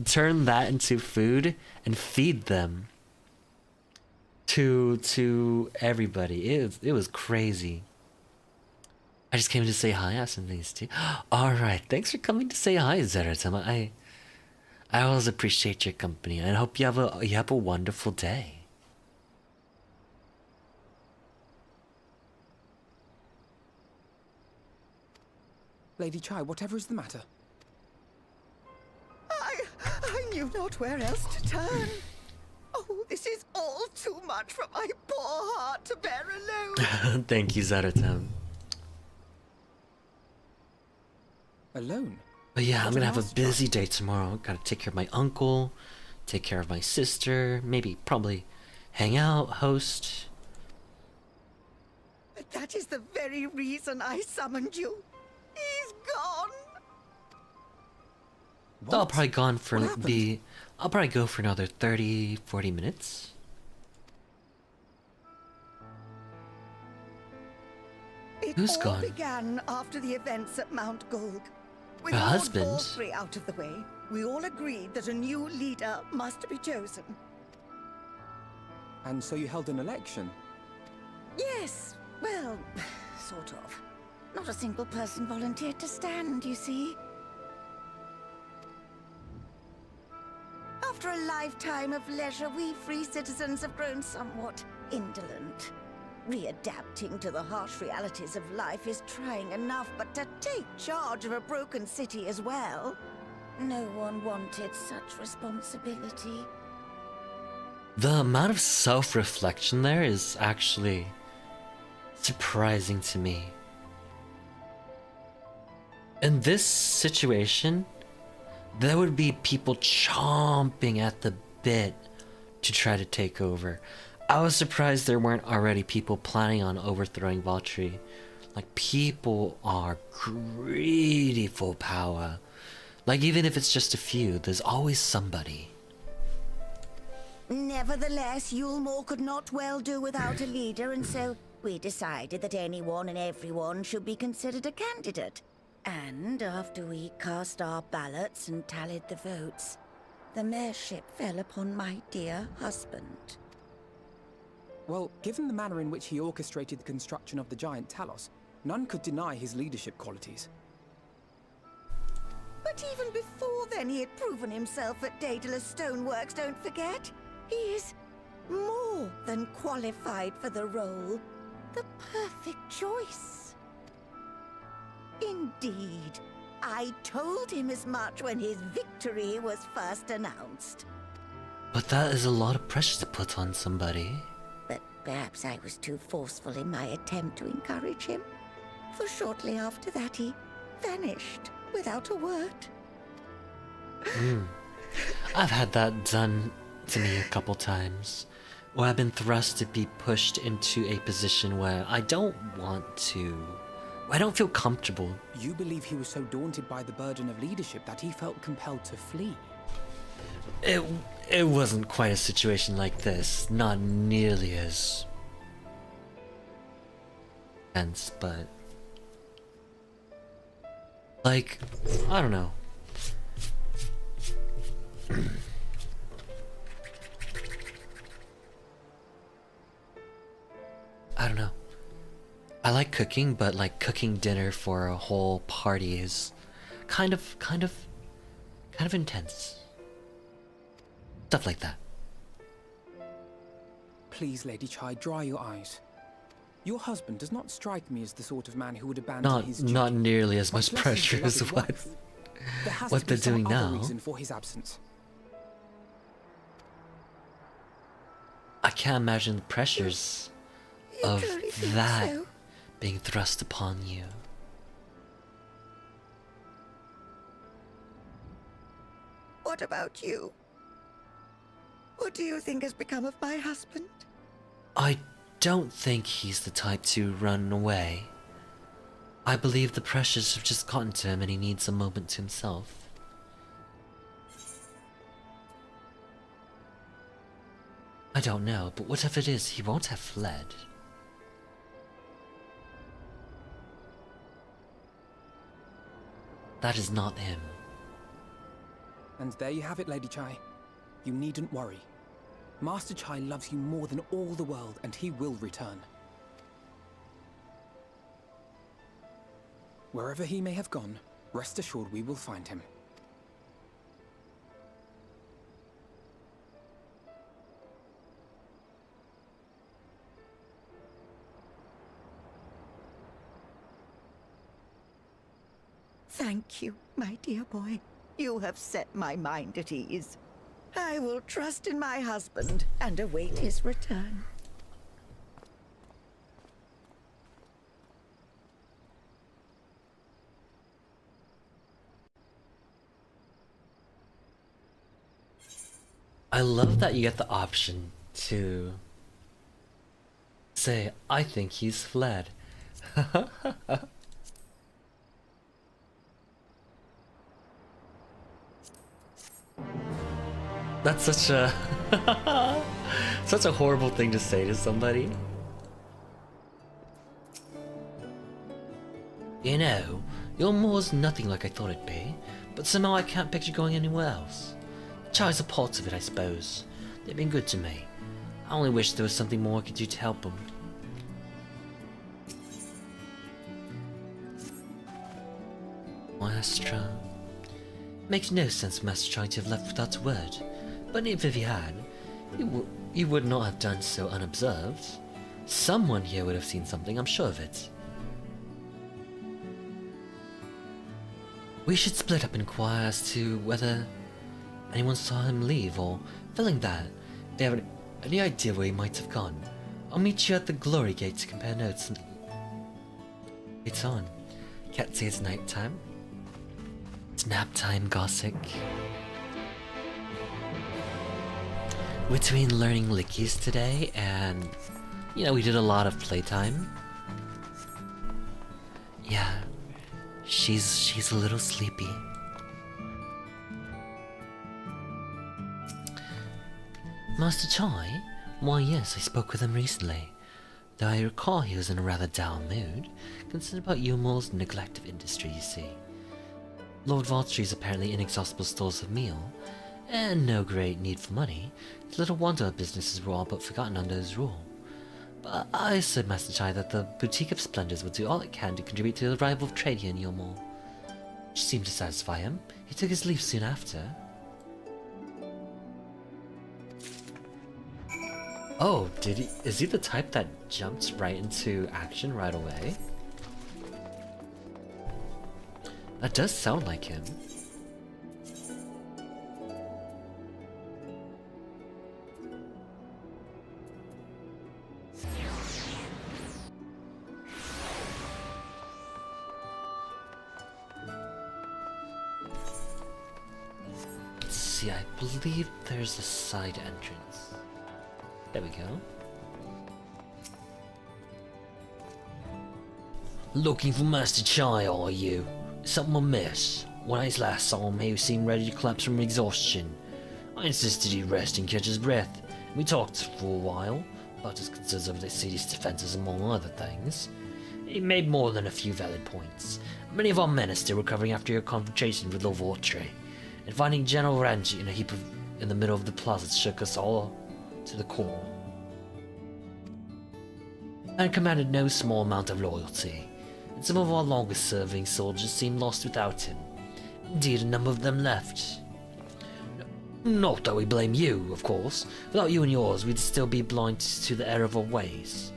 turn that into food and feed them to everybody. It was crazy. I just came to say hi. I have some things too. All right, thanks for coming to say hi, Zeratama. I always appreciate your company, and I hope you have a wonderful day. Lady Chai, whatever is the matter? I knew not where else to turn. Oh, this is all too much for my poor heart to bear alone. Thank you, Zeratama. Alone? But yeah, I'm What gonna an have a ass busy day tomorrow. Gotta take care of my uncle, take care of my sister, probably hang out, host. But that is the very reason I summoned you. He's gone. I'll probably happened? I'll probably go for another 30-40 minutes. It Who's all gone? began after the events at Mount Golg. With Her Lord husband? Vorthry out of the way, we all agreed that a new leader must be chosen. And so you held an election? Yes, well, sort of. Not a single person volunteered to stand, you see. After a lifetime of leisure, we free citizens have grown somewhat indolent. Readapting to the harsh realities of life is trying enough, but to take charge of a broken city as well, no one wanted such responsibility. The amount of self-reflection there is actually surprising to me. In this situation, there would be people chomping at the bit to try to take over. I was surprised there weren't already people planning on overthrowing Valtry. Like, people are greedy for power. Like, even if it's just a few, there's always somebody. Nevertheless, Yulmore could not well do without a leader, and so we decided that anyone and everyone should be considered a candidate. And after we cast our ballots and tallied the votes, the mayorship fell upon my dear husband. Well, given the manner in which he orchestrated the construction of the giant Talos, none could deny his leadership qualities. But even before then, he had proven himself at Daedalus Stoneworks, don't forget. He is more than qualified for the role. The perfect choice. Indeed. I told him as much when his victory was first announced. But that is a lot of pressure to put on somebody. But perhaps I was too forceful in my attempt to encourage him. For shortly after that, he vanished without a word. I've had that done to me a couple times. Where I've been thrust to be pushed into a position where I don't want to. I don't feel comfortable. You believe he was so daunted by the burden of leadership that he felt compelled to flee? It wasn't quite a situation like this. Not nearly as tense, but like, I don't know. I don't know. I like cooking, but like cooking dinner for a whole party is kind of intense. Stuff like that. Please, Lady Chai, dry your eyes. Your husband does not strike me as the sort of man who would abandon his duty. Not nearly as much less his pressure as beloved what wife. There has what to be they're some doing other now. reason for his absence. I can't imagine the pressures of truly think that so? being thrust upon you. What about you? What do you think has become of my husband? I don't think he's the type to run away. I believe the pressures have just gotten to him and he needs a moment to himself. I don't know, but whatever it is, he won't have fled. That is not him. And there you have it, Lady Chai. You needn't worry. Master Chai loves you more than all the world, and he will return. Wherever he may have gone, rest assured we will find him. Thank you, my dear boy. You have set my mind at ease. I will trust in my husband and await his return. I love that you get the option to say, I think he's fled. That's such a such a horrible thing to say to somebody. You know, your moor's nothing like I thought it'd be, but somehow I can't picture going anywhere else. The Chai's are parts of it, I suppose. They've been good to me. I only wish there was something more I could do to help them. Maestra. Makes no sense for Master Chai to have left without a word. But if he had, he would not have done so unobserved. Someone here would have seen something, I'm sure of it. We should split up and inquire as to whether anyone saw him leave, or, failing that, if they have any idea where he might have gone. I'll meet you at the Glory Gate to compare notes. It's on. Can't say it's night time. It's nap time, Gossick. Between learning lickies today and, you know, we did a lot of playtime. Yeah, she's a little sleepy. Master Chai? Why yes, I spoke with him recently. Though I recall he was in a rather down mood, concerned about Yumor's neglect of industry, you see. Lord Valtry's apparently inexhaustible stores of meal, and no great need for money. It's little wonder our businesses were all but forgotten under his rule. But I assured Master Chai that the Boutique of Splendors will do all it can to contribute to the revival of trade here in Yulmore. Which seemed to satisfy him. He took his leave soon after. Oh, did he? Is he the type that jumped right into action right away? That does sound like him. Let's see, I believe there's a side entrance. There we go. Looking for Master Chai, are you? Something amiss? When I last saw him, he seemed ready to collapse from exhaustion. I insisted he rest and catch his breath. We talked for a while, about his concerns over the city's defenses among other things. He made more than a few valid points. Many of our men are still recovering after your confrontation with Lord Vortre, and finding General Ranji in a heap in the middle of the plaza shook us all to the core. And commanded no small amount of loyalty, and some of our longest serving soldiers seemed lost without him. Indeed, a number of them left. Not that we blame you, of course. Without you and yours, we'd still be blind to the error of our ways.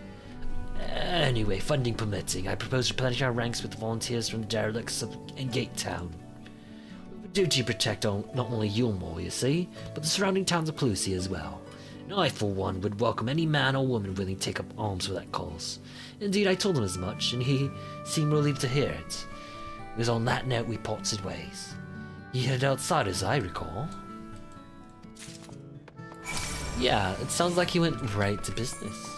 Anyway, funding permitting, I propose replenishing our ranks with the volunteers from the derelicts in Gate Town. We have a duty to protect not only Yulmore, you see, but the surrounding towns of Pelusia as well. And I, for one, would welcome any man or woman willing to take up arms for that cause. Indeed, I told him as much, and he seemed relieved to hear it. It was on that note we parted ways. He headed outside, as I recall. Yeah, it sounds like he went right to business.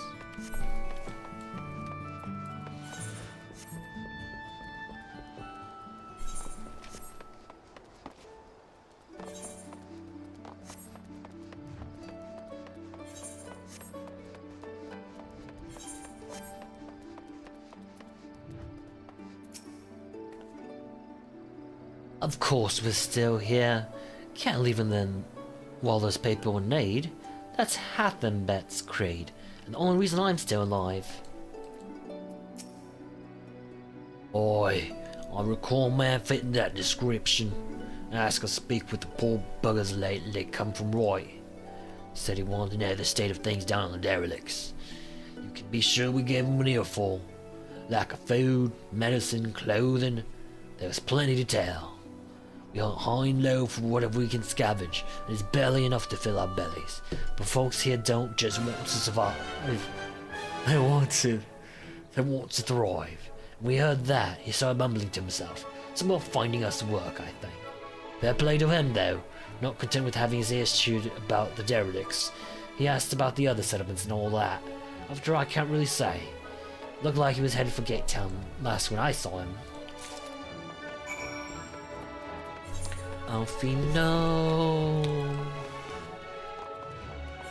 Of course we're still here. Can't leave him then while those people were made. That's half them bets creed, and the only reason I'm still alive. Oi, I recall a man fitting that description. Asked to speak with the poor buggers lately come from Roy. Said he wanted to know the state of things down on the derelicts. You can be sure we gave him an earful. Lack of food, medicine, clothing. There was plenty to tell. We hunt high and low for whatever we can scavenge, and it's barely enough to fill our bellies. But folks here don't just want to survive. They want to thrive. And we heard that, he started mumbling to himself. Some more finding us work, I think. Fair play to him, though. Not content with having his ears chewed about the derelicts, he asked about the other settlements and all that. After all, I can't really say. Looked like he was headed for Gate Town last when I saw him. Alfie, no.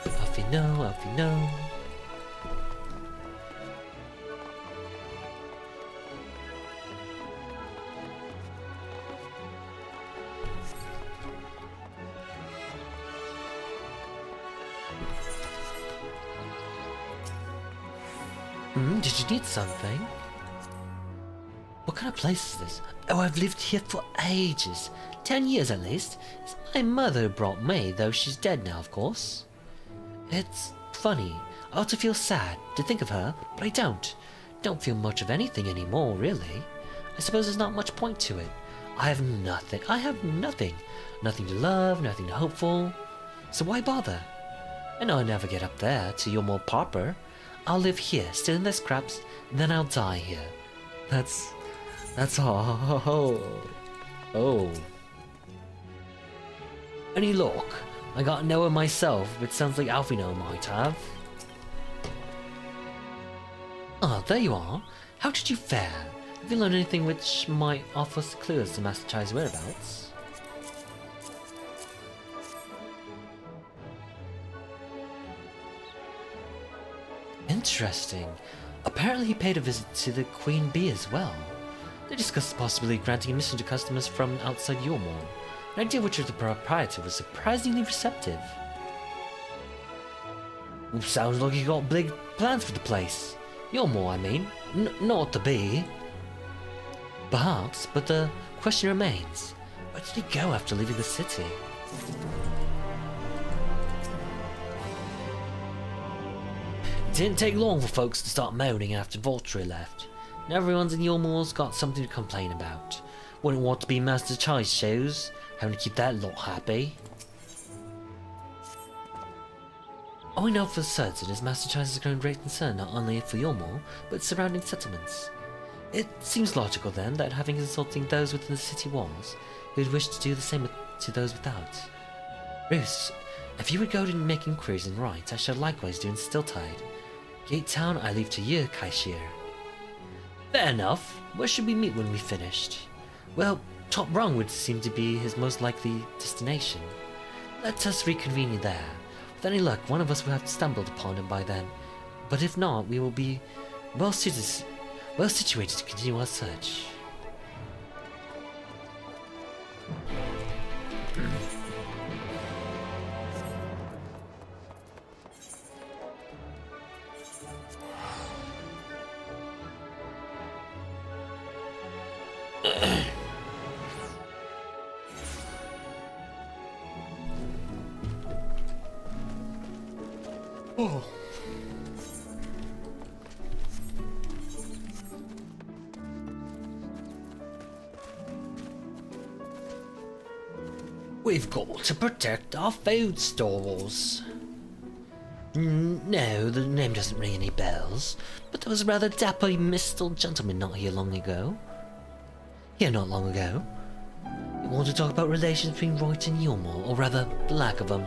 Alfie, no, Alfie, no. Did you need something? What kind of place is this? Oh, I've lived here for ages. 10 years at least. It's my mother who brought me, though she's dead now, of course. It's funny. I ought to feel sad to think of her, but I don't. Don't feel much of anything anymore, really. I suppose there's not much point to it. I have nothing. Nothing to love, nothing to hope for. So why bother? I know I'll never get up there to your more pauper. I'll live here, still in the scraps, and then I'll die here. That's all. Oh. Any luck? I got to know her myself, but it sounds like Alfino might have. Ah, there you are. How did you fare? Have you learned anything which might offer us clues to Master Chai's whereabouts? Interesting. Apparently he paid a visit to the Queen Bee as well. They discussed possibly granting admission to customers from outside Yulmore, an idea which the proprietor was surprisingly receptive. Sounds like you got big plans for the place. Yulmore, I mean. Not the Bee. Perhaps, but the question remains. Where did he go after leaving the city? It didn't take long for folks to start moaning after Volturi left. Now everyone's in Yulmore's got something to complain about. Wouldn't want to be Master Chai's shoes, having to keep that lot happy. All we know for certain is Master Chai has grown great concern not only for Yulmore, but surrounding settlements. It seems logical then that having insulting those within the city walls, he would wish to do the same to those without. Roos, if you would go to make inquiries in Right, I shall likewise do in Stilltide. Gate Town I leave to you, Kaishir. Fair enough. Where should we meet when we've finished? Well, Top Rung would seem to be his most likely destination. Let us reconvene there. With any luck, one of us will have stumbled upon him by then. But if not, we will be well situated to continue our search. Oh. We've got to protect our food stores. No, the name doesn't ring any bells, but there was a rather dapper mistled gentleman not here long ago. Here not long ago. You want to talk about relations between Royd and Yulmore, or rather, the lack of them.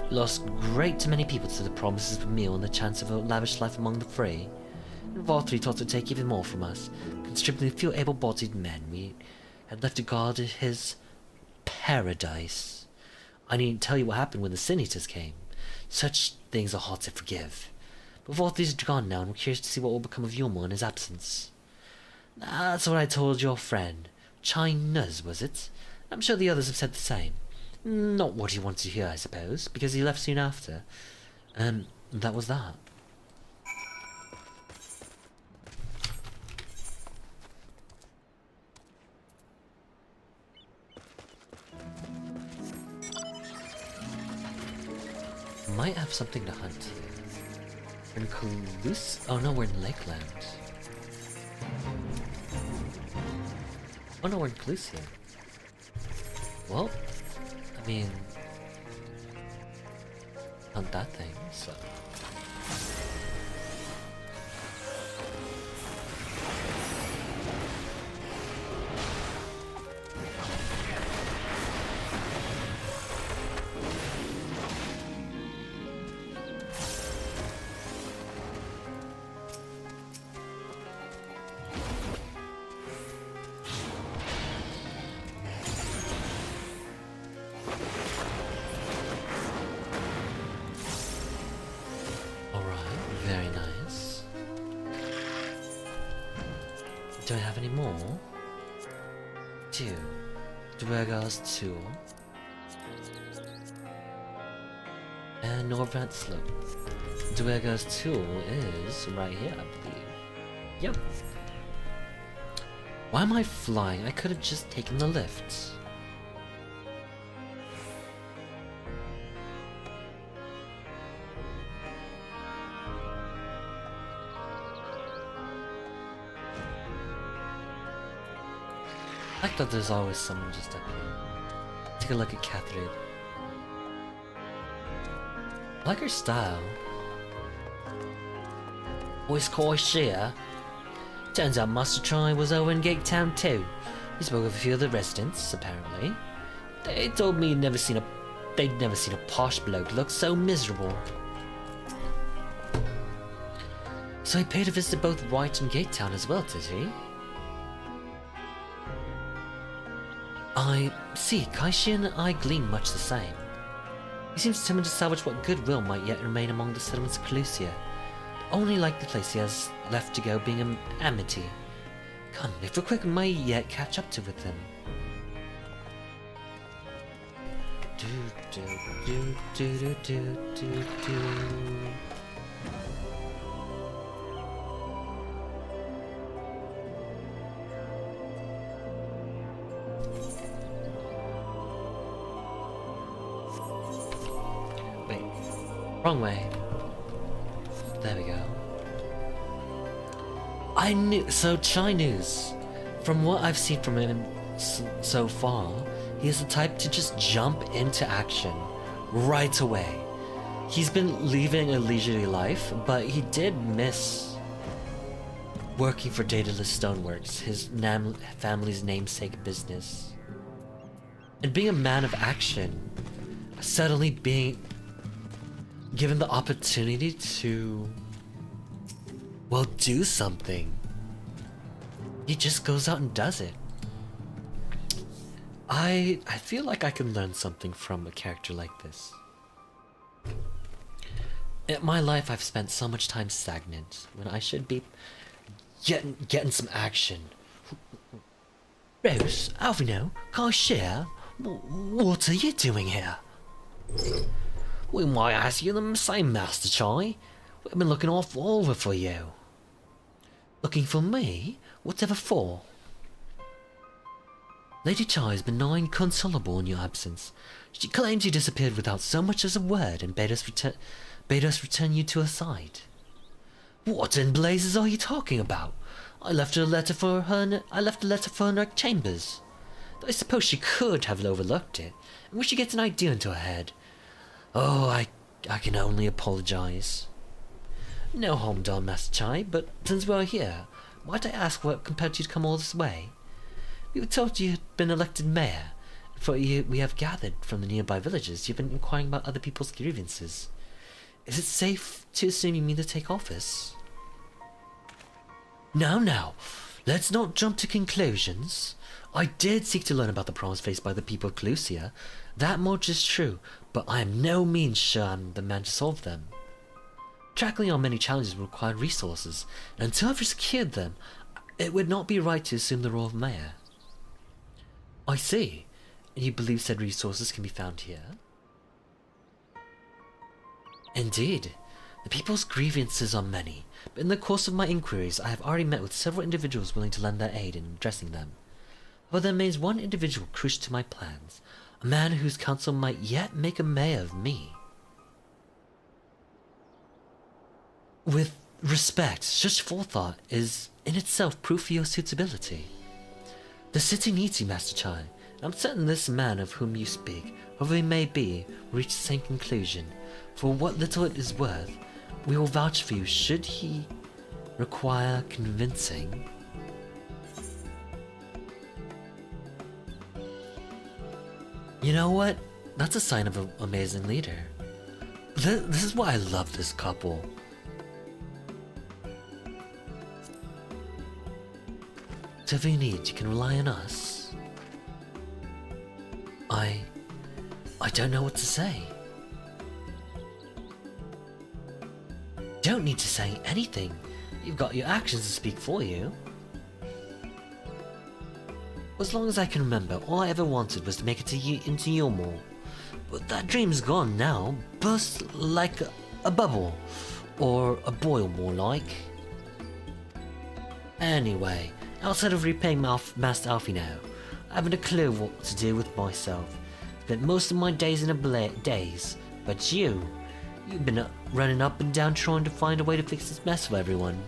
We lost great many people to the promises of a meal and the chance of a lavish life among the free. And Valtteri thought to take even more from us, considering the few able-bodied men we had left to guard his paradise. I needn't tell you what happened when the Sin Eaters came. Such things are hard to forgive. But Valtteri's gone now, and we're curious to see what will become of Yulmore in his absence. That's what I told your friend. Chai Nuz, was it? I'm sure the others have said the same. Not what he wanted to hear, I suppose, because he left soon after. That was that. Might have something to hunt here. In Kalus? Oh no, we're in Lakeland. Oh no, we're in Kalus here. Well, I mean, hunt that thing, so. Do I have any more? 2. Dwergar's Tool. And Norvrant Slope. Dwergar's Tool is right here, I believe. Yep. Why am I flying? I could have just taken the lift. I thought there's always someone just up here. Take a look at Catherine. I like her style. Voice quite sheer. Turns out Master Try was over in Gate Town too. He spoke with a few of the residents, apparently. They told me they'd never seen a posh bloke look so miserable. So he paid a visit to both White and Gate Town as well, did he? I see, Kaishi and I glean much the same. He seems determined to salvage what goodwill might yet remain among the settlements of Calusia. Only like the place he has left to go being an amity. Come, if we're quick, we might yet catch up to with them. Wait, wrong way. There we go. I knew. So Chai News, from what I've seen from him so far, he is the type to just jump into action right away. He's been leading a leisurely life, but he did miss working for Daedalus Stoneworks, his family's namesake business. And being a man of action, suddenly being given the opportunity to, well, do something, he just goes out and does it. I feel like I can learn something from a character like this. In my life, I've spent so much time stagnant when I should be getting some action. Rose, Alvino, Kashir, what are you doing here? We might ask you the same, Master Chai. We've been looking all over for you. Looking for me? Whatever for? Lady Chai has been nigh inconsolable in your absence. She claims you disappeared without so much as a word and bade us bade us return you to her side. What in blazes are you talking about? I left a letter for her in her chambers. Though I suppose she could have overlooked it, and when she gets an idea into her head. Oh, I can only apologize. No harm done, Master Chai, but since we are here, might I ask what compelled you to come all this way? We were told you had been elected mayor, and for we have gathered from the nearby villages you've been inquiring about other people's grievances. Is it safe to assume you mean to take office? Now, let's not jump to conclusions. I did seek to learn about the problems faced by the people of Clusia. That much is true, but I am no means sure I'm the man to solve them. Tackling our many challenges will require resources, and until I've secured them, it would not be right to assume the role of mayor. I see. And you believe said resources can be found here? Indeed. The people's grievances are many, but in the course of my inquiries I have already met with several individuals willing to lend their aid in addressing them. However, there remains one individual crucial to my plans, a man whose counsel might yet make a mayor of me. With respect, such forethought is in itself proof of your suitability. The city needs you, Master Chai, and I'm certain this man of whom you speak, whoever he may be, will reach the same conclusion. For what little it is worth, we will vouch for you should he require convincing. You know what? That's a sign of an amazing leader. This is why I love this couple. So if you need, you can rely on us. I don't know what to say. Don't need to say anything. You've got your actions to speak for you. As long as I can remember, all I ever wanted was to make it into Yulmore. But that dream's gone now. Burst like a bubble. Or a boil, more like. Anyway, outside of repaying Master Alfie now, I haven't a clue what to do with myself. Spent most of my days in a daze. But you've been running up and down trying to find a way to fix this mess for everyone.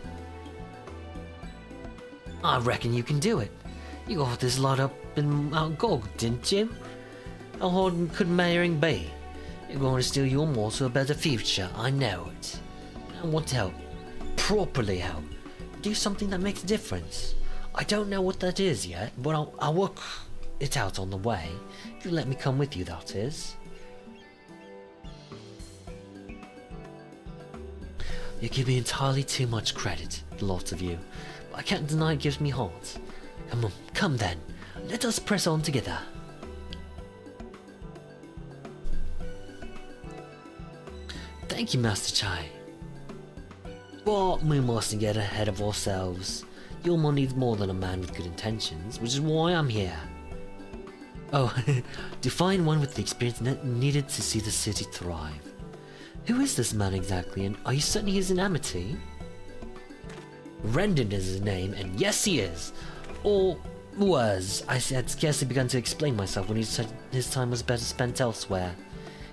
I reckon you can do it. You got this lot up in Mount Gog, didn't you? How hard could mayoring be? You're going to steal your more to a better future, I know it. I want to help. Properly help. Do something that makes a difference. I don't know what that is yet, but I'll work it out on the way. If you let me come with you, that is. You give me entirely too much credit, the lot of you. But I can't deny it gives me heart. Come on, come then. Let us press on together. Thank you, Master Chai. But we mustn't get ahead of ourselves. Yulmore needs more than a man with good intentions, which is why I'm here. Oh, to find one with the experience needed to see the city thrive. Who is this man exactly, and are you certain he is in Amity? Rendon is his name, and yes he is. Or was. I had scarcely begun to explain myself when he said his time was better spent elsewhere.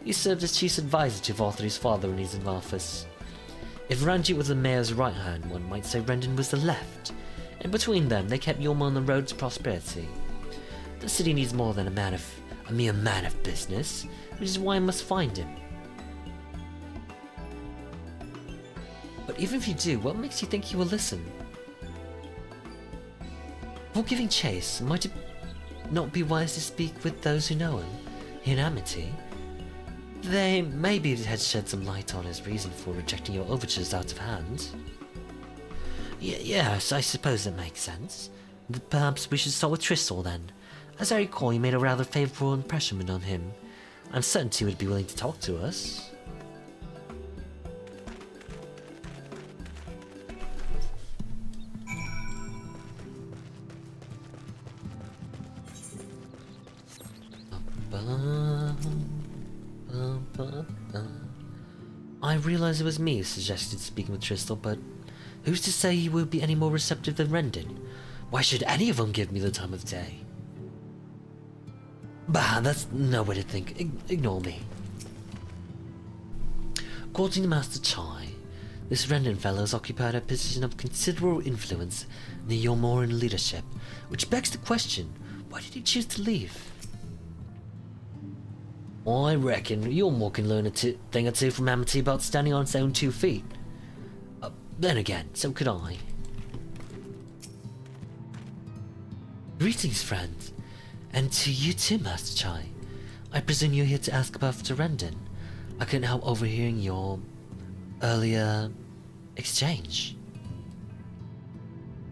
He served as chief advisor to Valtry's father when he was in office. If Ranjit was the mayor's right hand, one might say Rendon was the left. And between them, they kept Yulmore on the road to prosperity. The city needs more than a mere man of business, which is why I must find him. But even if you do, what makes you think he will listen? Before giving chase, might it not be wise to speak with those who know him, in Amity? They maybe had shed some light on his reason for rejecting your overtures out of hand. Yes, I suppose that makes sense. Perhaps we should start with Tristal then. As I recall, you made a rather favourable impression on him. I'm certain he would be willing to talk to us. I realize it was me who suggested speaking with Tristal, but who's to say he will be any more receptive than Rendon? Why should any of them give me the time of day? Bah, that's no way to think. Ignore me. According to Master Chai, this Rendon fellow has occupied a position of considerable influence in the Yomoran leadership, which begs the question, why did he choose to leave? Well, I reckon Yomor can learn a thing or two from Amity about standing on its own 2 feet. Then again, so could I. Greetings, friends, and to you too, Master Chai. I presume you're here to ask about Rendon. I couldn't help overhearing your earlier exchange.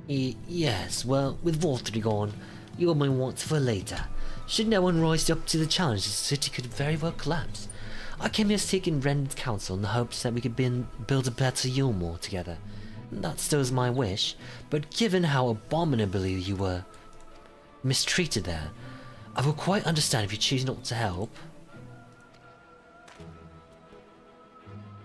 Yes, well, with Voltry gone, you're my want for later. Should no one rise up to the challenge, the city could very well collapse. I came here seeking Rendon's counsel in the hopes that we could build a better Yulmore together. That still is my wish, but given how abominably you were mistreated there, I will quite understand if you choose not to help.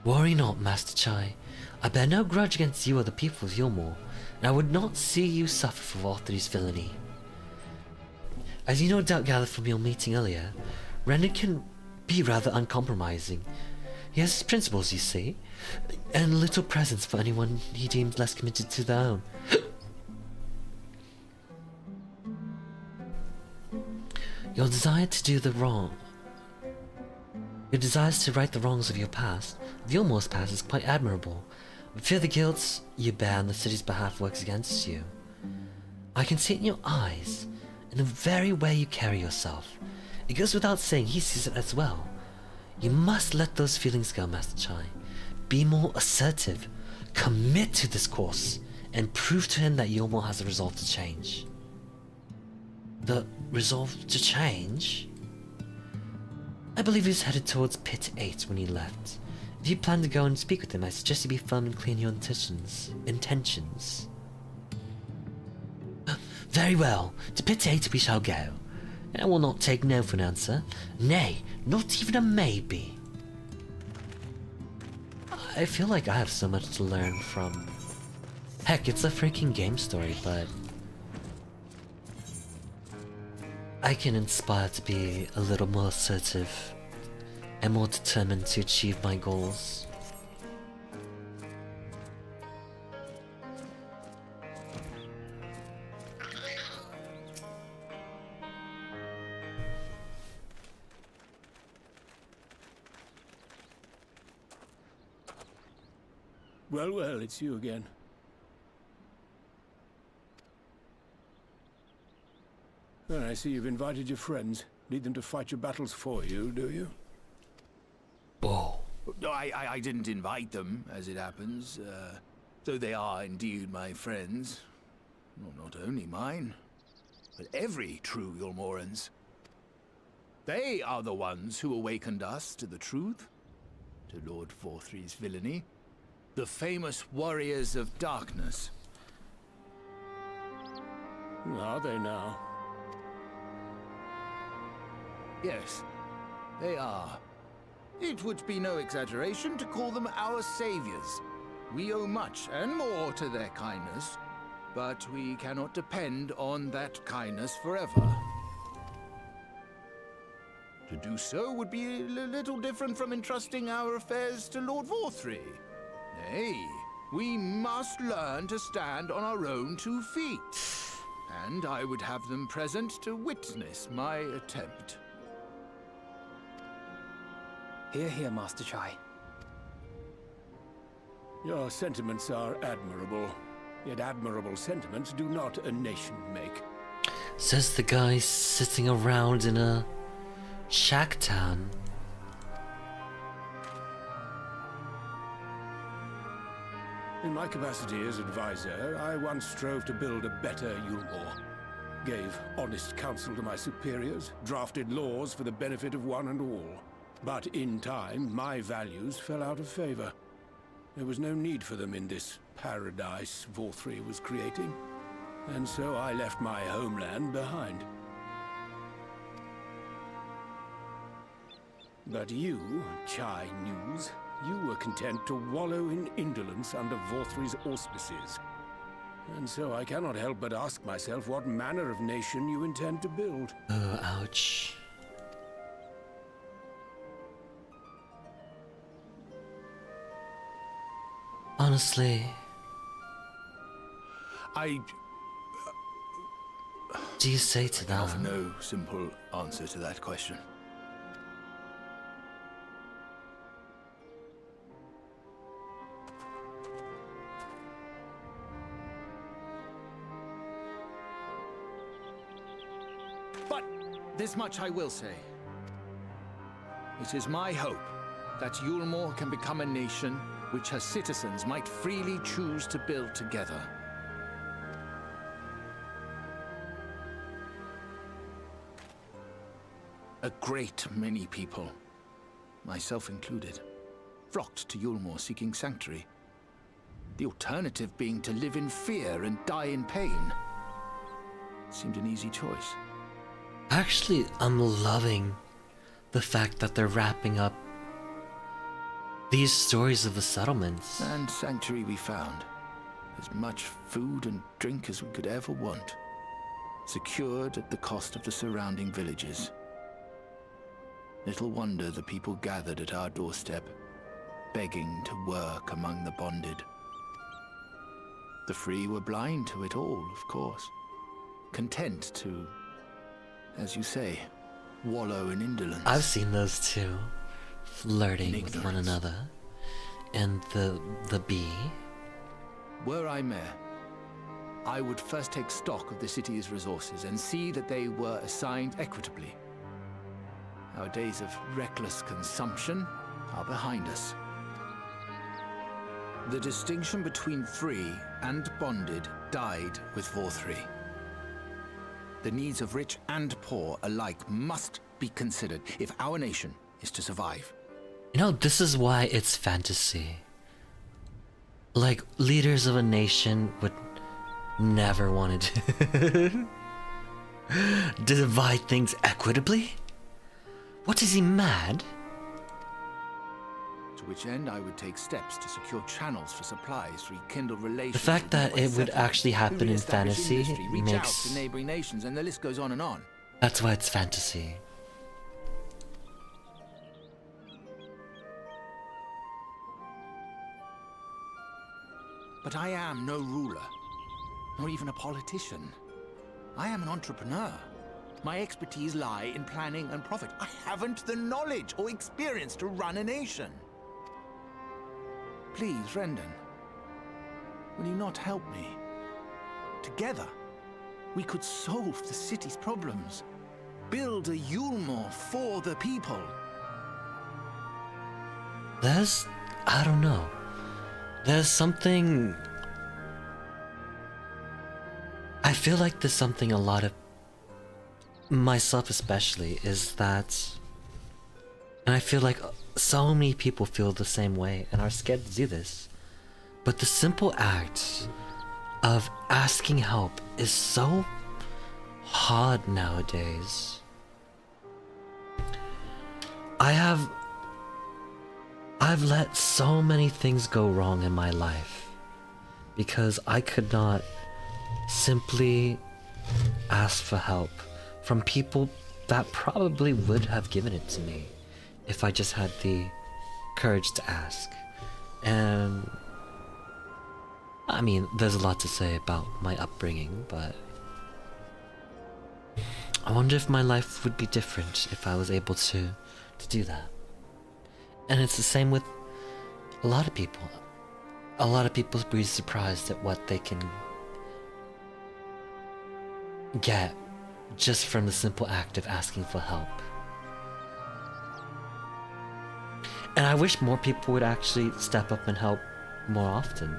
Worry not, Master Chai. I bear no grudge against you or the people of Yulmore, and I would not see you suffer for Voltry's villainy. As you no doubt gathered from your meeting earlier, Rendon can be rather uncompromising. He has his principles, you see, and little presence for anyone he deems less committed to their own. Your desire to right the wrongs of your past, of your most past, is quite admirable. I fear the guilt you bear on the city's behalf works against you. I can see it in your eyes, in the very way you carry yourself. It goes without saying he sees it as well. You must let those feelings go, Master Chai. Be more assertive. Commit to this course, and prove to him that Yulmore has a resolve to change. The resolve to change? I believe he was headed towards Pit 8 when he left. If you plan to go and speak with him, I suggest you be firm and clear in your intentions. Very well, to Pit 8 we shall go. I will not take no for an answer. Nay, not even a maybe. I feel like I have so much to learn from... Heck, it's a freaking game story, but... I can inspire to be a little more assertive and more determined to achieve my goals. Well, well, it's you again. Well, I see you've invited your friends. Need them to fight your battles for you, do you? Oh. No, I didn't invite them, as it happens. Though they are indeed my friends. Well, not only mine, but every true Yulmoran's. They are the ones who awakened us to the truth, to Lord Voltry's villainy. The famous warriors of darkness. Are they now? Yes, they are. It would be no exaggeration to call them our saviors. We owe much and more to their kindness, but we cannot depend on that kindness forever. To do so would be a little different from entrusting our affairs to Lord Voltry. Nay, we must learn to stand on our own 2 feet. And I would have them present to witness my attempt. Hear, hear, Master Chai. Your sentiments are admirable. Yet admirable sentiments do not a nation make. Says the guy sitting around in a shack town. In my capacity as advisor, I once strove to build a better Yulmore. Gave honest counsel to my superiors, drafted laws for the benefit of one and all. But in time, my values fell out of favor. There was no need for them in this paradise Voltry was creating. And so I left my homeland behind. But you, Chai News, you were content to wallow in indolence under Voltry's auspices. And so I cannot help but ask myself what manner of nation you intend to build. Oh, ouch. Honestly, do you say to I that? have no simple answer to that question. But this much I will say. It is my hope that Yulmore can become a nation which her citizens might freely choose to build together. A great many people, myself included, flocked to Yulmore seeking sanctuary. The alternative being to live in fear and die in pain. Seemed an easy choice. Actually, I'm loving the fact that they're wrapping up these stories of the settlements. And sanctuary we found. As much food and drink as we could ever want. Secured at the cost of the surrounding villages. Little wonder the people gathered at our doorstep, begging to work among the bonded. The free were blind to it all, of course. Content to, as you say, wallow in indolence. I've seen those two flirting with one another. And the bee. Were I mayor, I would first take stock of the city's resources and see that they were assigned equitably. Our days of reckless consumption are behind us. The distinction between free and bonded died with Vor3. The needs of rich and poor alike must be considered if our nation is to survive. You know, this is why it's fantasy. Like, leaders of a nation would never want to divide things equitably? What, is he mad? To which end I would take steps to secure channels for supplies, rekindle relations. The fact that it would actually happen in fantasy reach out makes... to neighboring nations, and the list goes on and on. That's why it's fantasy. But I am no ruler, nor even a politician. I am an entrepreneur. My expertise lie in planning and profit. I haven't the knowledge or experience to run a nation. Please, Rendon, will you not help me? Together, we could solve the city's problems. Build a Yulmore for the people. I don't know. There's something... I feel like there's something a lot of... myself especially, is that... And I feel like so many people feel the same way and are scared to do this. But the simple act of asking help is so hard nowadays. I've let so many things go wrong in my life because I could not simply ask for help from people that probably would have given it to me if I just had the courage to ask. And I mean, there's a lot to say about my upbringing, but I wonder if my life would be different if I was able to do that. And it's the same with a lot of people. A lot of people be surprised at what they can get just from the simple act of asking for help. And I wish more people would actually step up and help more often.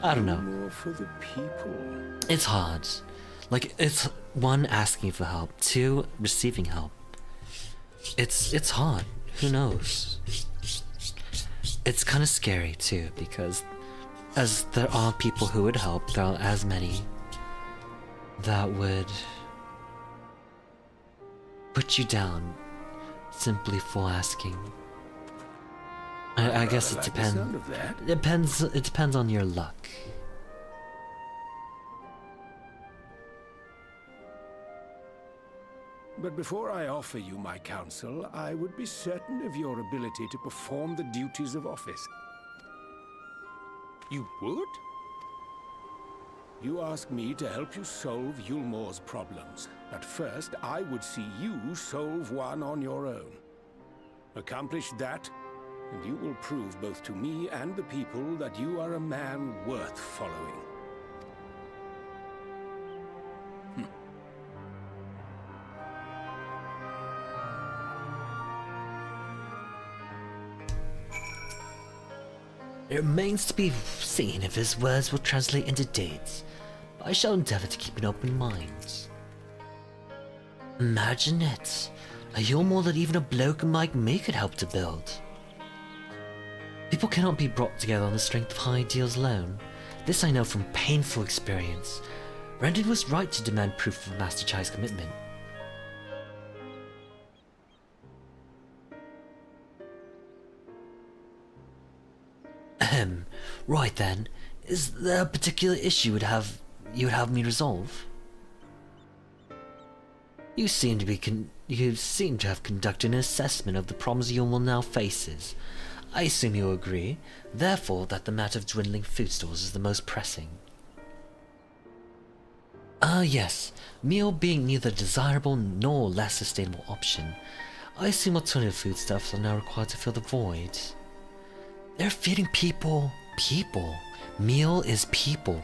I don't know. More for the people. It's hard. Like, it's one, asking for help, two, receiving help. It's hard. Who knows? It's kind of scary too, because as there are people who would help, there are as many that would put you down simply for asking. I guess it depends. It depends on your luck. But before I offer you my counsel, I would be certain of your ability to perform the duties of office. You would? You ask me to help you solve Yulmore's problems, but first I would see you solve one on your own. Accomplish that, and you will prove both to me and the people that you are a man worth following. It remains to be seen if his words will translate into deeds, but I shall endeavor to keep an open mind. Imagine it, a Yulmore that even a bloke like me could help to build. People cannot be brought together on the strength of high ideals alone. This I know from painful experience. Rendon was right to demand proof of Master Chai's commitment. Right then, is there a particular issue you would have me resolve? You seem to have conducted an assessment of the problems Yulmore now faces. I assume you agree, therefore, that the matter of dwindling food stores is the most pressing. Yes. Meal being neither a desirable nor less sustainable option, I assume alternative foodstuffs are now required to fill the void. They're feeding people. Meal is people.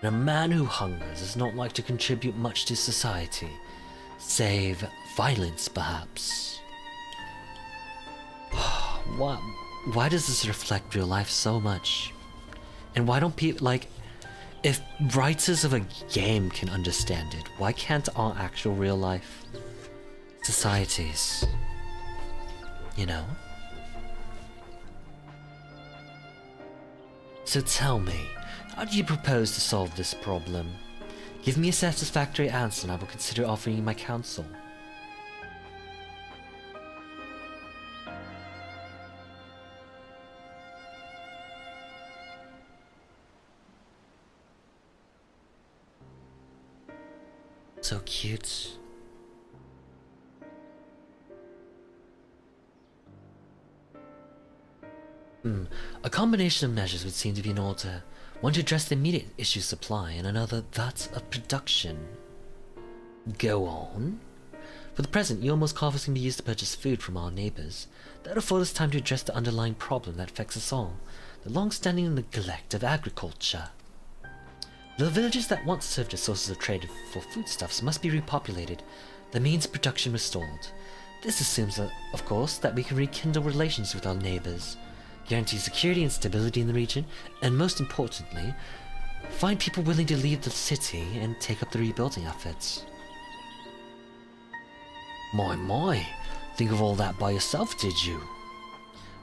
And a man who hungers does not like to contribute much to society, save violence, perhaps. Why does this reflect real life so much? And why don't people, like, if writers of a game can understand it, why can't our actual real life societies? You know? So tell me, how do you propose to solve this problem? Give me a satisfactory answer and I will consider offering you my counsel. So cute. A combination of measures would seem to be in order. One to address the immediate issue of supply, and another that of production. Go on. For the present, Yulmore's coffers can be used to purchase food from our neighbours. That would afford us time to address the underlying problem that affects us all, the long-standing neglect of agriculture. The villages that once served as sources of trade for foodstuffs must be repopulated, the means of production restored. This assumes, of course, that we can rekindle relations with our neighbours, guarantee security and stability in the region, and most importantly, find people willing to leave the city and take up the rebuilding efforts. My, think of all that by yourself, did you?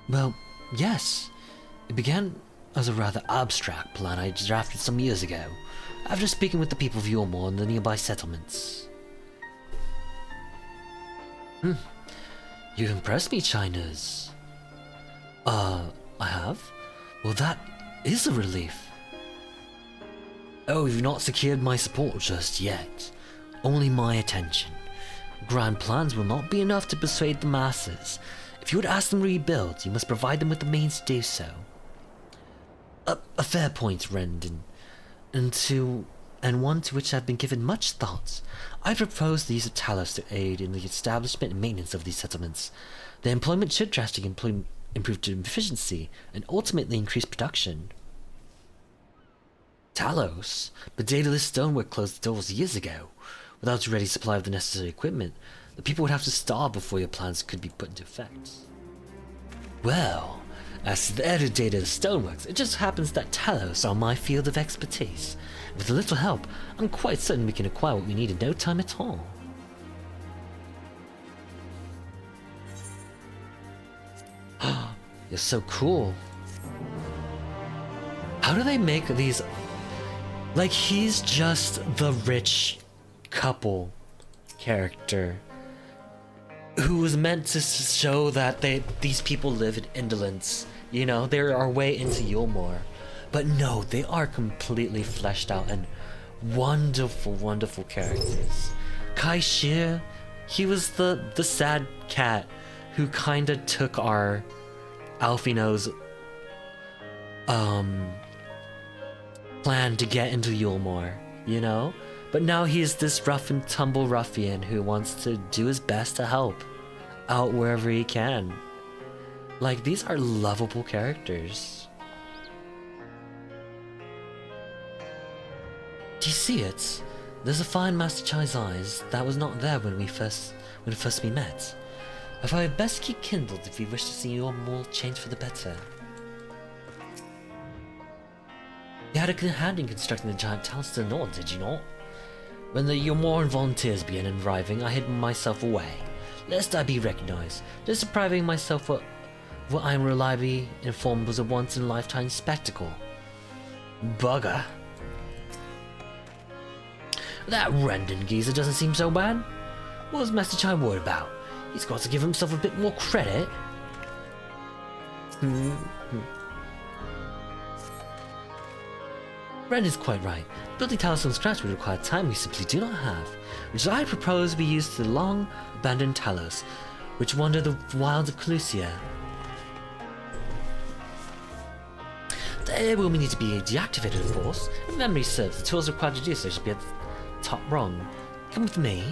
Well, yes. It began as a rather abstract plan I drafted some years ago, after speaking with the people of Yulmore and the nearby settlements. You've impressed me, Chinas. I have? Well, that is a relief. Oh, you've not secured my support just yet. Only my attention. Grand plans will not be enough to persuade the masses. If you would ask them to rebuild, you must provide them with the means to do so. A fair point, Rendon, and one to which I've been given much thought. I propose the use of Talos to aid in the establishment and maintenance of these settlements. Their employment should drastically improve efficiency and ultimately increase production. Talos? But Daedalus Stonework closed the doors years ago. Without a ready supply of the necessary equipment, the people would have to starve before your plans could be put into effect. Well, as to the heir of Daedalus Stoneworks, it just happens that Talos are my field of expertise. With a little help, I'm quite certain we can acquire what we need in no time at all. You're so cool. How do they make these? Like, he's just the rich couple character who was meant to show that these people live in indolence. You know, they're our way into Yulmore. But no, they are completely fleshed out and wonderful, wonderful characters. Kai Shir, he was the sad cat who kinda took our Alfino's plan to get into Yulmore, you know? But now he's this rough and tumble ruffian who wants to do his best to help out wherever he can. Like, these are lovable characters. Do you see it? There's a fine Master Chai's eyes that was not there when first we met. If I had best keep kindled if you wish to see your more change for the better. You had a good hand in constructing the giant towers to the north, did you not? When the Yomoran volunteers began arriving, I hid myself away, lest I be recognized, just depriving myself of what I am reliably informed was a once-in-a-lifetime spectacle. Bugger. That Rendon geezer doesn't seem so bad. What was Master Chai worried about? He's got to give himself a bit more credit. Rendon's quite right. Building towers from scratch would require time we simply do not have, which I propose we use the long abandoned Talos, which wander the wilds of Clusia. They will need to be deactivated, of course. If memory serves, the tools required to do so should be at the top rung. Come with me.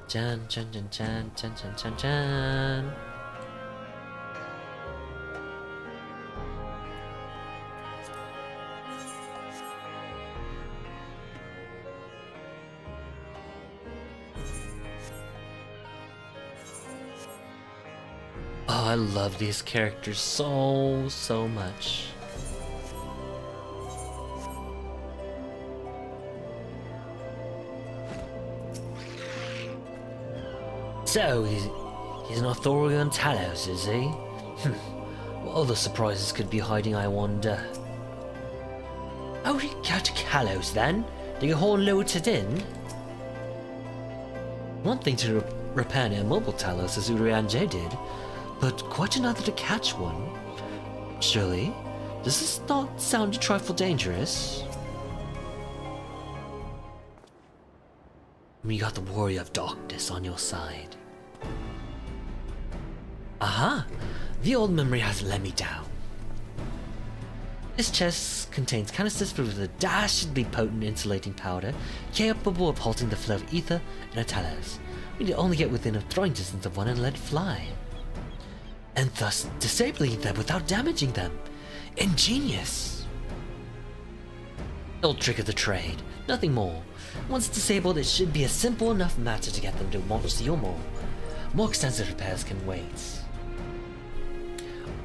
Chan chan chan chan chan chan chan chan. Oh, I love these characters so much. So, he's an authority on Talos, is he? What other surprises could be hiding, I wonder? How did he get to Kalos then? Did your horn loaded in? One thing to repair an immobile Talos as Urian J did, but quite another to catch one. Surely, does this not sound a trifle dangerous? You got the warrior of darkness on your side. Aha! The old memory has let me down. This chest contains canisters filled with a dastardly potent insulating powder, capable of halting the flow of ether in a Talos. We need only get within a throwing distance of one and let it fly. And thus disabling them without damaging them. Ingenious! Old trick of the trade, nothing more. Once disabled, it should be a simple enough matter to get them to launch the Yomo. More extensive repairs can wait.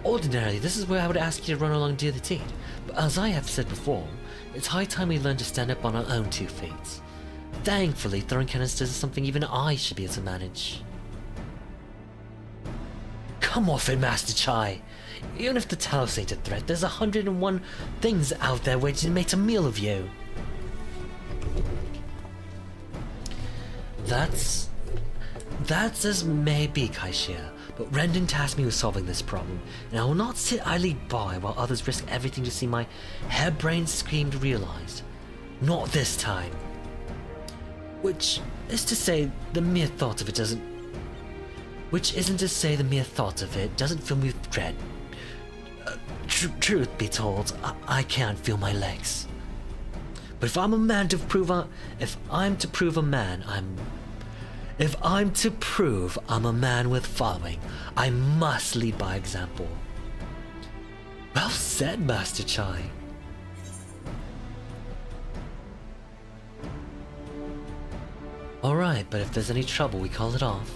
Ordinarily, this is where I would ask you to run along and do the deed, but as I have said before, it's high time we learn to stand up on our own 2 feet. Thankfully, throwing canisters is something even I should be able to manage. Come off it, Master Chai! Even if the Talos ain't a threat, there's 101 things out there waiting to make a meal of you. That's as may be, Kaishia, but Rendon tasked me with solving this problem, and I will not sit idly by while others risk everything to see my harebrained scheme realized. Not this time. Which is to say, the mere thought of it doesn't... Which isn't to say the mere thought of it doesn't fill me with dread. Truth be told, I can't feel my legs. But if I'm to prove I'm a man with following, I must lead by example. Well said, Master Chai. Alright, but if there's any trouble, we call it off.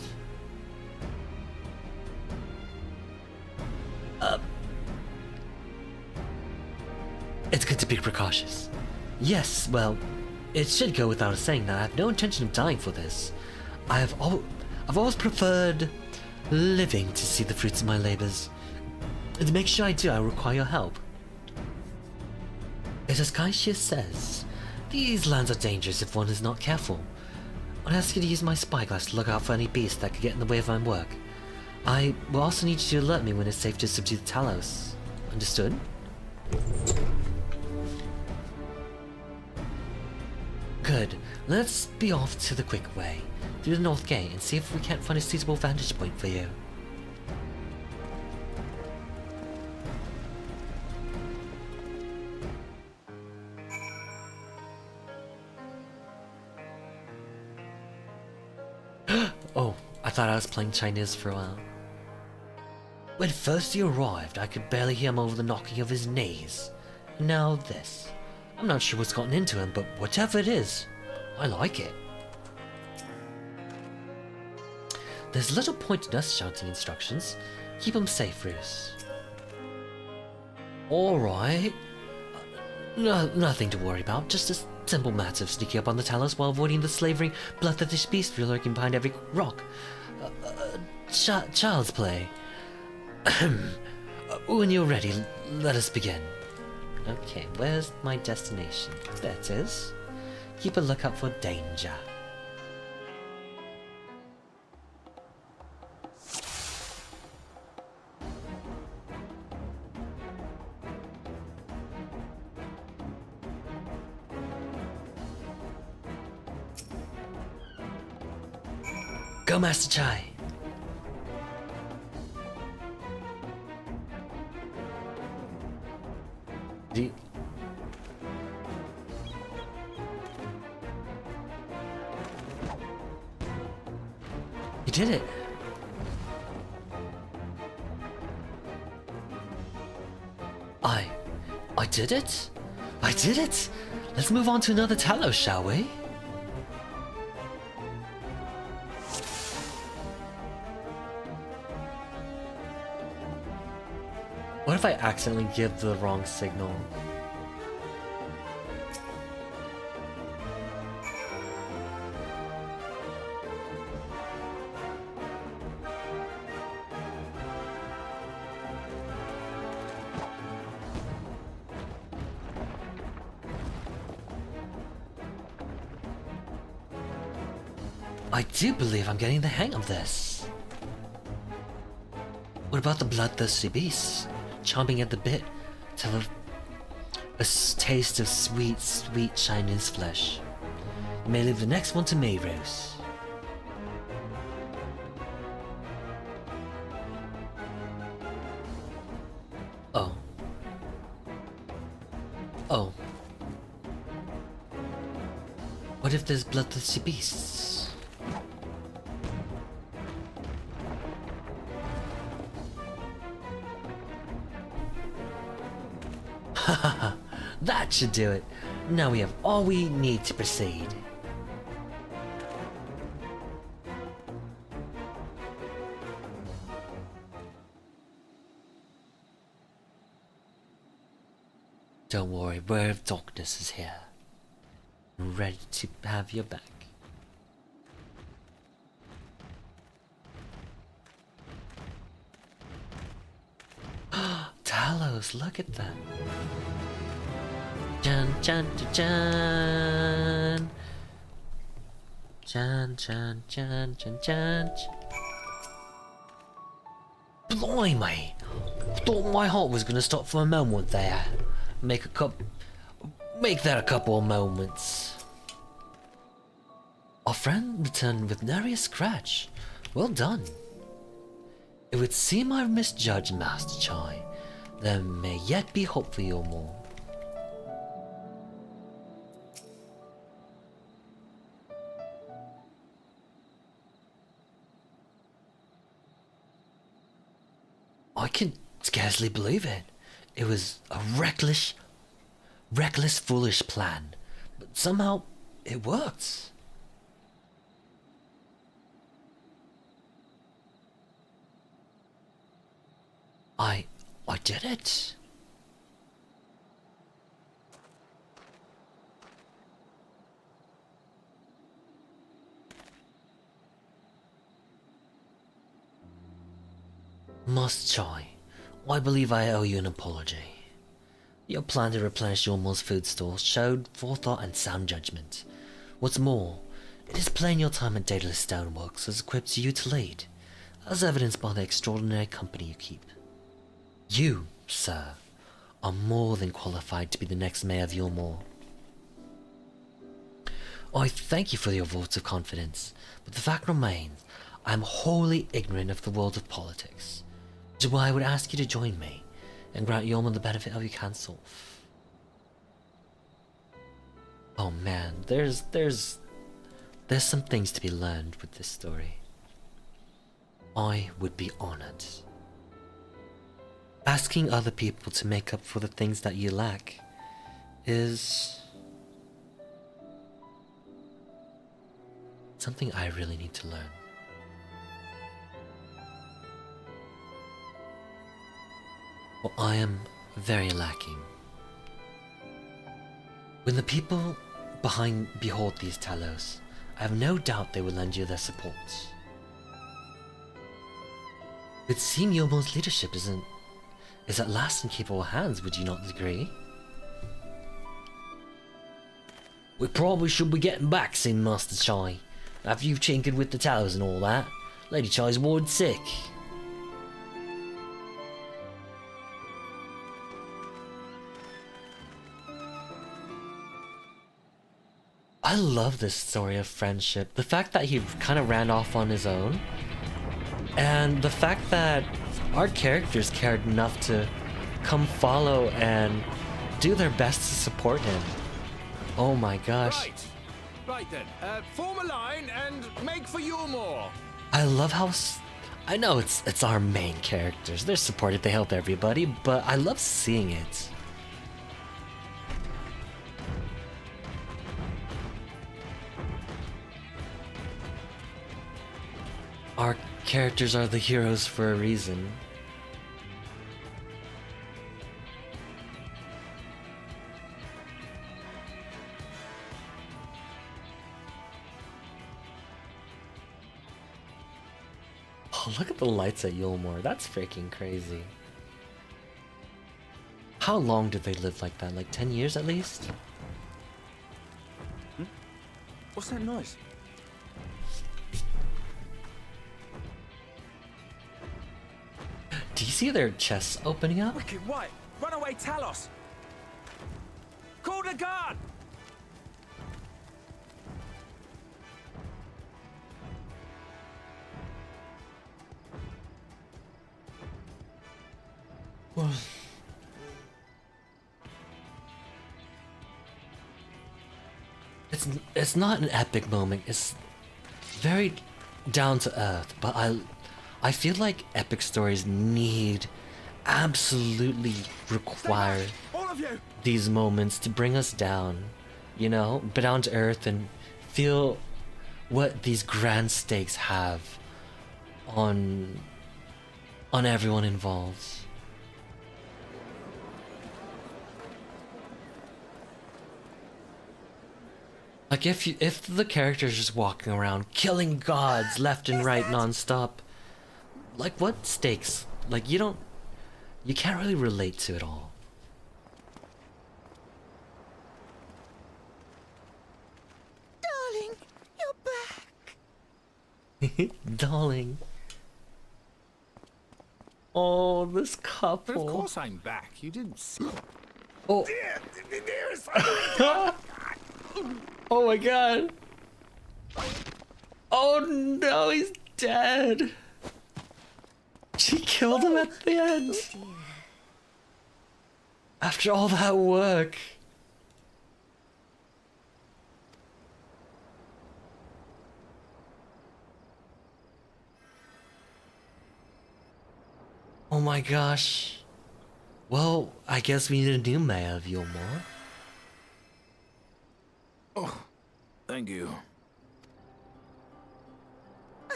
It's good to be precautious. Yes, well, it should go without saying that I have no intention of dying for this. I've always preferred living to see the fruits of my labors. And to make sure I do, I require your help. It's as Kaishia says, these lands are dangerous if one is not careful. I'll ask you to use my spyglass to look out for any beasts that could get in the way of my work. I will also need you to alert me when it's safe to subdue the Talos. Understood? Good. Let's be off to the quick way, through the north gate, and see if we can't find a suitable vantage point for you. Oh, I thought I was playing Chinese for a while. When first he arrived, I could barely hear him over the knocking of his knees. And now this. I'm not sure what's gotten into him, but whatever it is, I like it. There's little point in us shouting instructions. Keep him safe, Roos. Alright. Nothing to worry about, just a simple matter of sneaking up on the Talos while avoiding the slavering, bloodthirsty beast lurking behind every rock. Child's play. When you're ready, let us begin. Okay, where's my destination? There it is. Keep a lookout for danger. Go, Master Chai! You did it! I did it? I did it! Let's move on to another Talos, shall we? What if I accidentally give the wrong signal? I do believe I'm getting the hang of this. What about the bloodthirsty beasts? Chomping at the bit to have a taste of sweet, sweet Chinese flesh. You may leave the next one to me, Rose. Oh. Oh. What if there's bloodthirsty beasts? Hahaha, that should do it. Now we have all we need to proceed. Don't worry, Word of Darkness is here. I'm ready to have your back. Talos, look at that. Jan, Jan, Jan, Jan, Jan, Jan, Jan, Jan. Blimey! Thought my heart was gonna stop for a moment there. Make that a couple of moments. Our friend returned with nary a scratch. Well done. It would seem I've misjudged Master Chai. There may yet be hope for you more. I can scarcely believe it. It was a reckless, foolish plan, but somehow it worked. I did it. Master Chai, I believe I owe you an apology. Your plan to replenish Yormor's food stores showed forethought and sound judgment. What's more, it is plain your time at Daedalus Stoneworks has equipped you to lead, as evidenced by the extraordinary company you keep. You, sir, are more than qualified to be the next mayor of Yormor. I thank you for your votes of confidence, but the fact remains, I am wholly ignorant of the world of politics, which is why I would ask you to join me and grant Yeoman the benefit of your counsel. Oh man, there's some things to be learned with this story. I would be honored. Asking other people to make up for the things that you lack is something I really need to learn. Well, I am very lacking. When the people behind behold these Talos, I have no doubt they will lend you their support. It would seem Yomo's leadership is at last in capable hands, would you not agree? We probably should be getting back soon, Master Chai. After you've tinkered with the towers and all that, Lady Chai's ward sick. I love this story of friendship. The fact that he kind of ran off on his own, and the fact that our characters cared enough to come follow and do their best to support him. Oh my gosh. Right then, form a line and make for Yulmore. I love how... I know it's our main characters. They're supportive, they help everybody, but I love seeing it. Our characters are the heroes for a reason. Oh, look at the lights at Yulmore. That's freaking crazy. How long did they live like that? Like 10 years at least? What's that noise? Do you see their chests opening up? Wicked White! Runaway Talos! Call the guard! It's not an epic moment. It's very down to earth, but I feel like epic stories absolutely require All of you! these moments to bring us down, you know, but down to earth and feel what these grand stakes have on everyone involved. Like if the character's just walking around killing gods left and right non-stop, like what stakes? Like you can't really relate to it all. Darling, you're back. Darling. Oh, this couple. But of course I'm back. You didn't see. Oh. Oh my god. Oh no, he's dead. She killed him at the end. After all that work. Oh my gosh. Well, I guess we need a new mayor of Yulmore. Oh, thank you.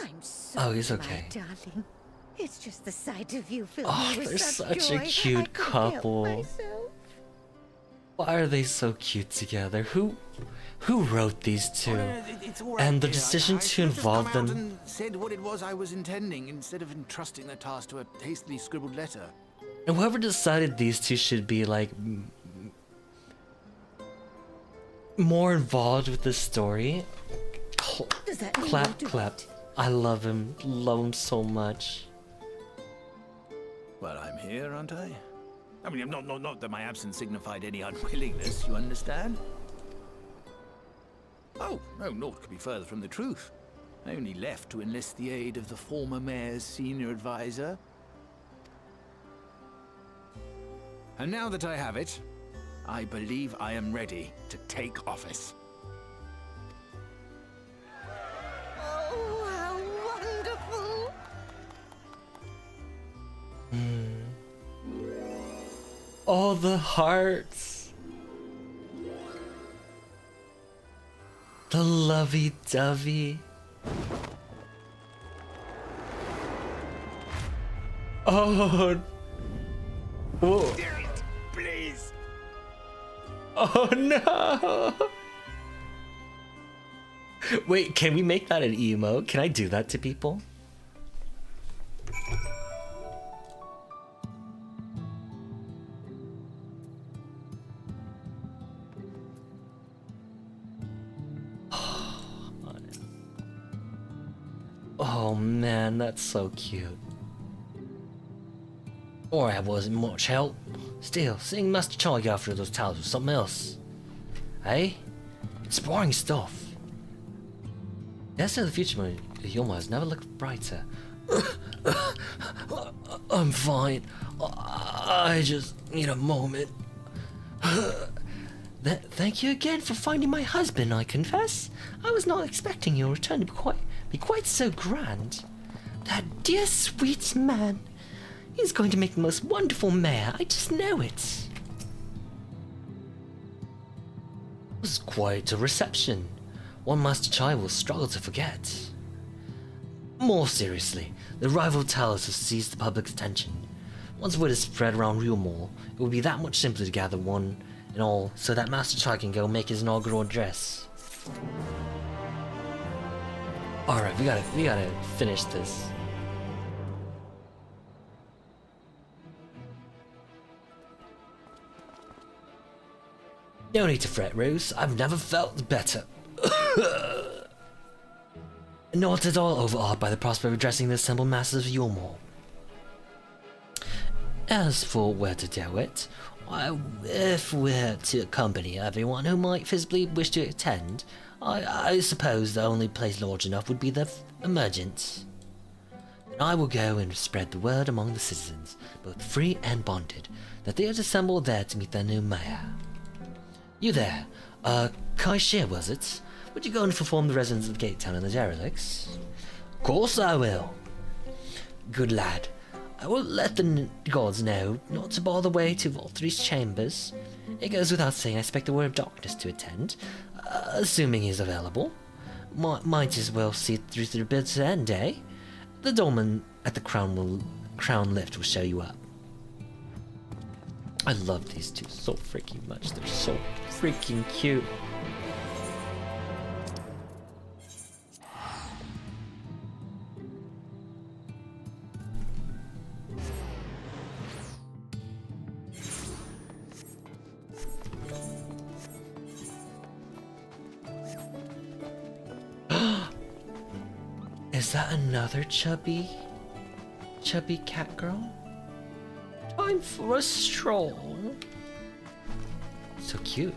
I'm sorry, he's okay. my darling. It's just the sight of you fills Oh, me with they're such such a joy, cute I couldn't help couple. myself. Why are they so cute together? Who wrote these two? It's all right, And the dear. decision I to should've just involve come out them. and said what it was I was intending instead of entrusting the task to a hastily scribbled letter. And whoever decided these two should be like more involved with this story. Does that mean Clap, you'll do clap. it? I love him so much. Well, I'm here, aren't I? I mean, not that my absence signified any unwillingness, you understand? Oh, no, naught could be further from the truth. I only left to enlist the aid of the former mayor's senior advisor. And now that I have it, I believe I am ready to take office. Oh, how wonderful! All the hearts. The lovey-dovey. Oh. Whoa. Please. Oh no. Wait, can we make that an emo? Can I do that to people? Oh man, that's so cute. Or I wasn't much help. Still, seeing Master Charlie go after those towers was something else. Eh? Inspiring stuff. Yes, in the future, Yoma has never looked brighter. I'm fine. I just need a moment. Thank you again for finding my husband, I confess. I was not expecting your return to be quite so grand. That dear sweet man. He's going to make the most wonderful mayor, I just know it. It was quite a reception. One Master Chai will struggle to forget. More seriously, the rival towers have seized the public's attention. Once word is spread around Realmore, it will be that much simpler to gather one and all so that Master Chai can go make his inaugural address. Alright, we gotta finish this. No need to fret, Rose. I've never felt better. Not at all overawed by the prospect of addressing the assembled masses of Yulmore. As for where to do it, if we're to accompany everyone who might feasibly wish to attend, I suppose the only place large enough would be the Emergence. Then I will go and spread the word among the citizens, both free and bonded, that they are assembled there to meet their new mayor. You there, Kai Shir, was it? Would you go and perform the residents of Gate Town and the derelicts? Of course I will. Good lad. I will let the gods know not to bar the way to Valtry's chambers. It goes without saying I expect the Word of Darkness to attend, assuming he's available. Might as well see it through to the bitter end, eh? The doorman at the Crown Lift will show you up. I love these two so freaking much. They're so freaking cute. Is that another chubby cat girl? Time for a stroll. So cute.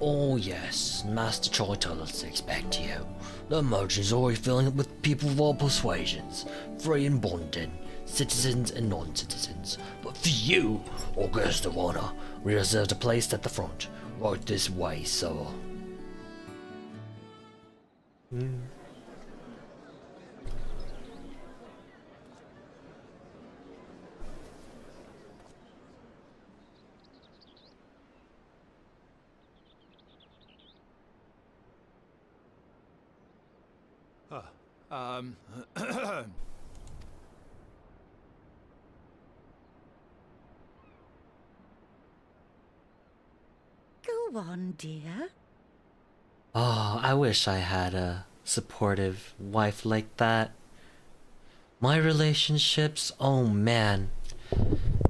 Oh yes, Master Troy told us to expect you. The merchant's always filling up with people of all persuasions, free and bonded, citizens and non-citizens. But for you, or guest of honor, we reserved a place at the front. Right this way, sir. Go on, dear. Oh, I wish I had a supportive wife like that. My relationships, oh man.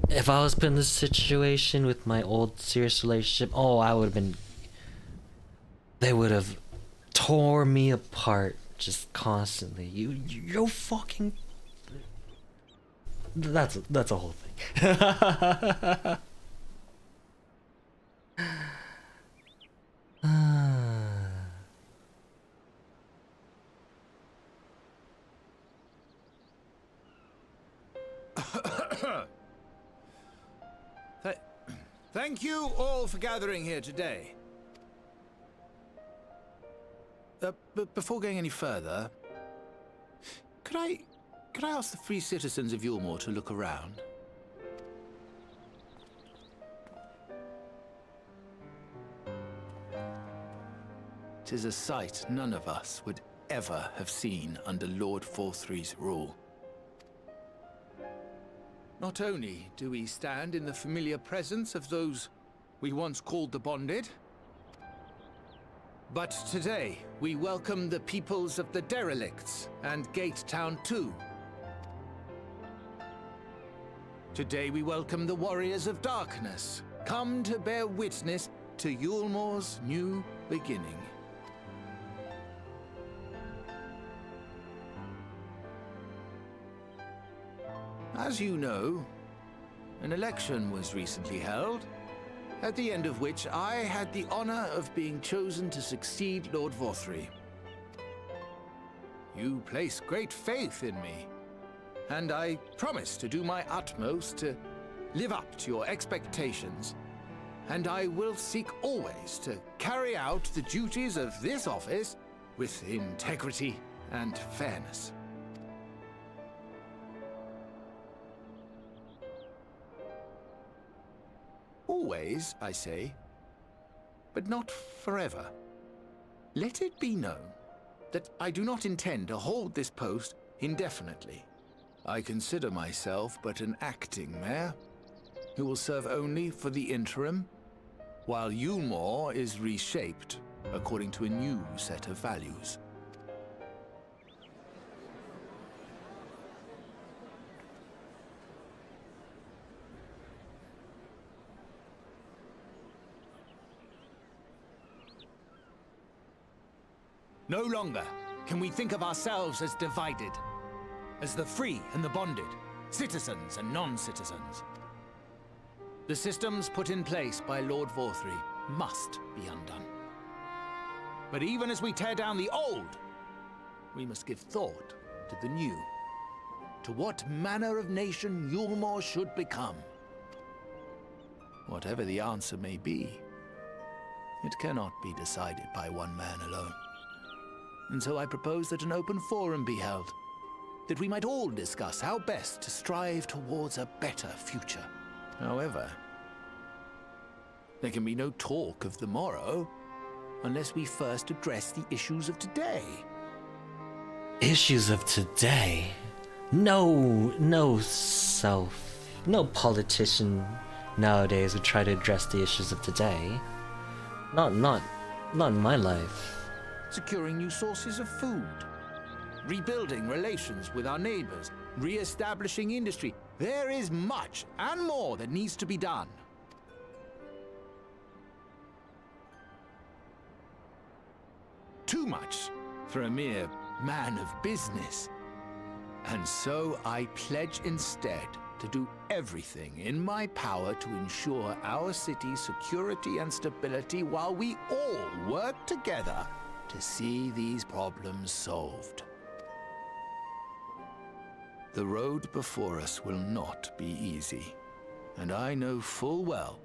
If I was put in this situation with my old serious relationship, oh, I would have been... They would have tore me apart just constantly. You're fucking... That's a whole thing. Thank you all for gathering here today. But before going any further, could I ask the free citizens of Yulmore to look around? 'Tis a sight none of us would ever have seen under Lord Forthry's rule. Not only do we stand in the familiar presence of those we once called the Bonded, but today we welcome the peoples of the Derelicts and Gate Town too. Today we welcome the Warriors of Darkness, come to bear witness to Yulmore's new beginning. As you know, an election was recently held, at the end of which I had the honor of being chosen to succeed Lord Forthry. You place great faith in me, and I promise to do my utmost to live up to your expectations, and I will seek always to carry out the duties of this office with integrity and fairness. Always, I say, but not forever. Let it be known that I do not intend to hold this post indefinitely. I consider myself but an acting mayor, who will serve only for the interim, while Yulmore is reshaped according to a new set of values. No longer can we think of ourselves as divided, as the free and the bonded, citizens and non-citizens. The systems put in place by Lord Forthry must be undone. But even as we tear down the old, we must give thought to the new, to what manner of nation Yulmore should become. Whatever the answer may be, it cannot be decided by one man alone. And so I propose that an open forum be held, that we might all discuss how best to strive towards a better future. However, there can be no talk of the morrow unless we first address the issues of today. Issues of today? No politician nowadays would try to address the issues of today. Not in my life. Securing new sources of food, rebuilding relations with our neighbors, re-establishing industry. There is much and more that needs to be done. Too much for a mere man of business. And so I pledge instead to do everything in my power to ensure our city's security and stability while we all work together to see these problems solved. The road before us will not be easy, and I know full well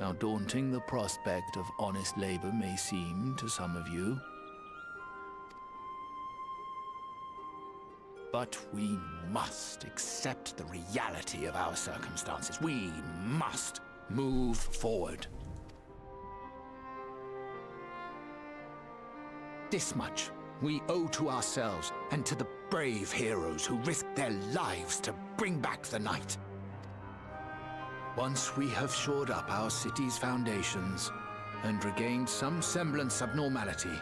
how daunting the prospect of honest labor may seem to some of you. But we must accept the reality of our circumstances. We must move forward. This much we owe to ourselves and to the brave heroes who risked their lives to bring back the night. Once we have shored up our city's foundations and regained some semblance of normality,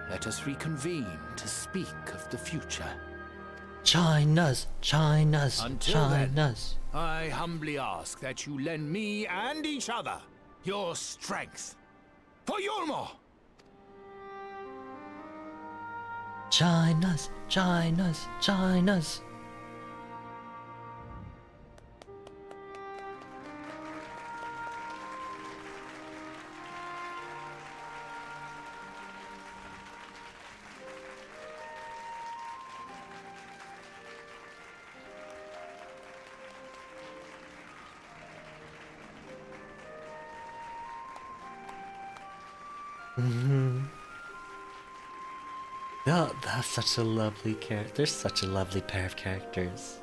let us reconvene to speak of the future. China's. Until then, I humbly ask that you lend me and each other your strength for Yulmore! China's. Mm-hmm. Oh, that's such a lovely character. They're such a lovely pair of characters.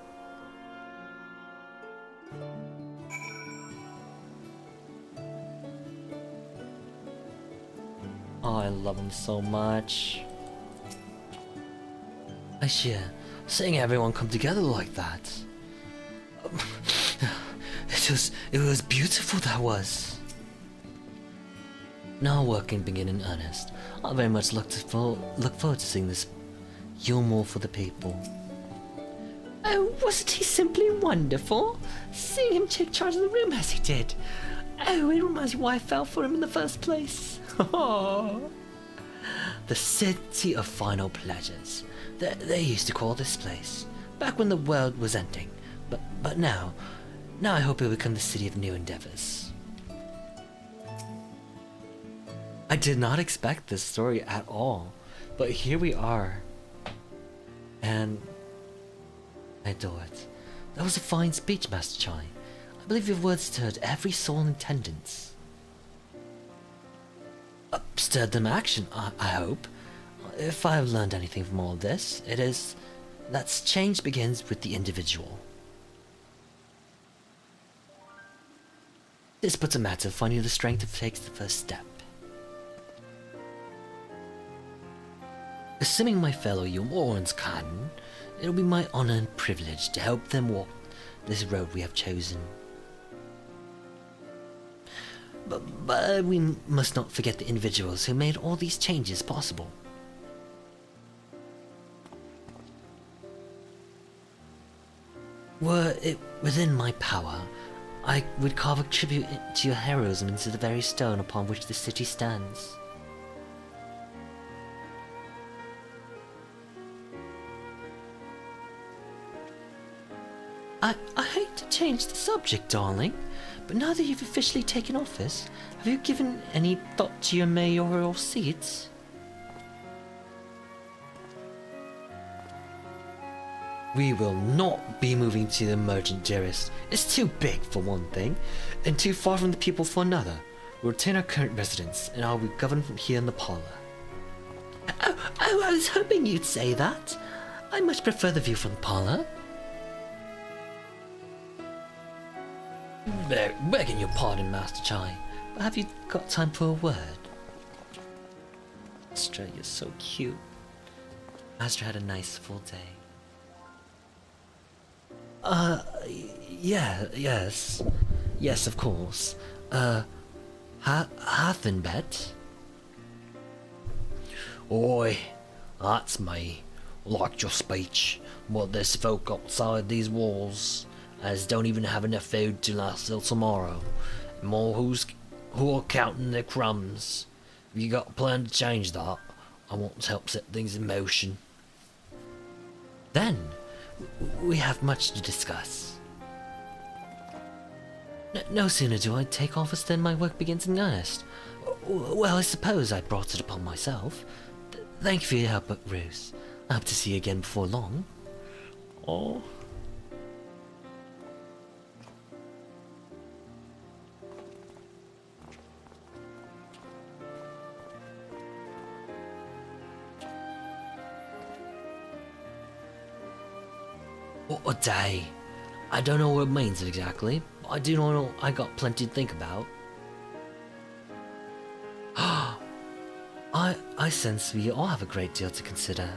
Oh, I love him so much. Seeing everyone come together like that. It was beautiful, that was. Now work can begin in earnest. I very much look forward to seeing this Yulmore for the people. Oh, wasn't he simply wonderful? Seeing him take charge of the room as he did. Oh, it reminds me why I fell for him in the first place. The City of Final Pleasures. They used to call this place, back when the world was ending. But now I hope it will become the City of New Endeavors. I did not expect this story at all, but here we are. And I adore it. That was a fine speech, Master Chai. I believe your words stirred every soul in attendance. Stirred them action, I hope. If I have learned anything from all this, it is that change begins with the individual. This puts a matter of finding the strength to take the first step. Assuming my fellow Yulmorans can, it'll be my honor and privilege to help them walk this road we have chosen. But we must not forget the individuals who made all these changes possible. Were it within my power, I would carve a tribute to your heroism into the very stone upon which the city stands. I hate to change the subject, darling, but now that you've officially taken office, have you given any thought to your mayoral seats? We will not be moving to the Emergent, dearest. It's too big for one thing, and too far from the people for another. We'll retain our current residence, and I'll be governed from here in the parlor. Oh, I was hoping you'd say that. I much prefer the view from the parlor. Begging your pardon, Master Chai, but have you got time for a word? Master, you're so cute. Master had a nice full day. Yes. Yes, of course. Hathenbet? Oi, that's me. Liked your speech, but there's folk outside these walls as don't even have enough food to last till tomorrow. More who are counting their crumbs. Have you got a plan to change that? I want to help set things in motion. Then, we have much to discuss. No sooner do I take office than my work begins in earnest. Well, I suppose I brought it upon myself. Thank you for your help, Ruse. I hope to see you again before long. Oh. What a day. I don't know what it means exactly, but I do know I got plenty to think about. I sense we all have a great deal to consider.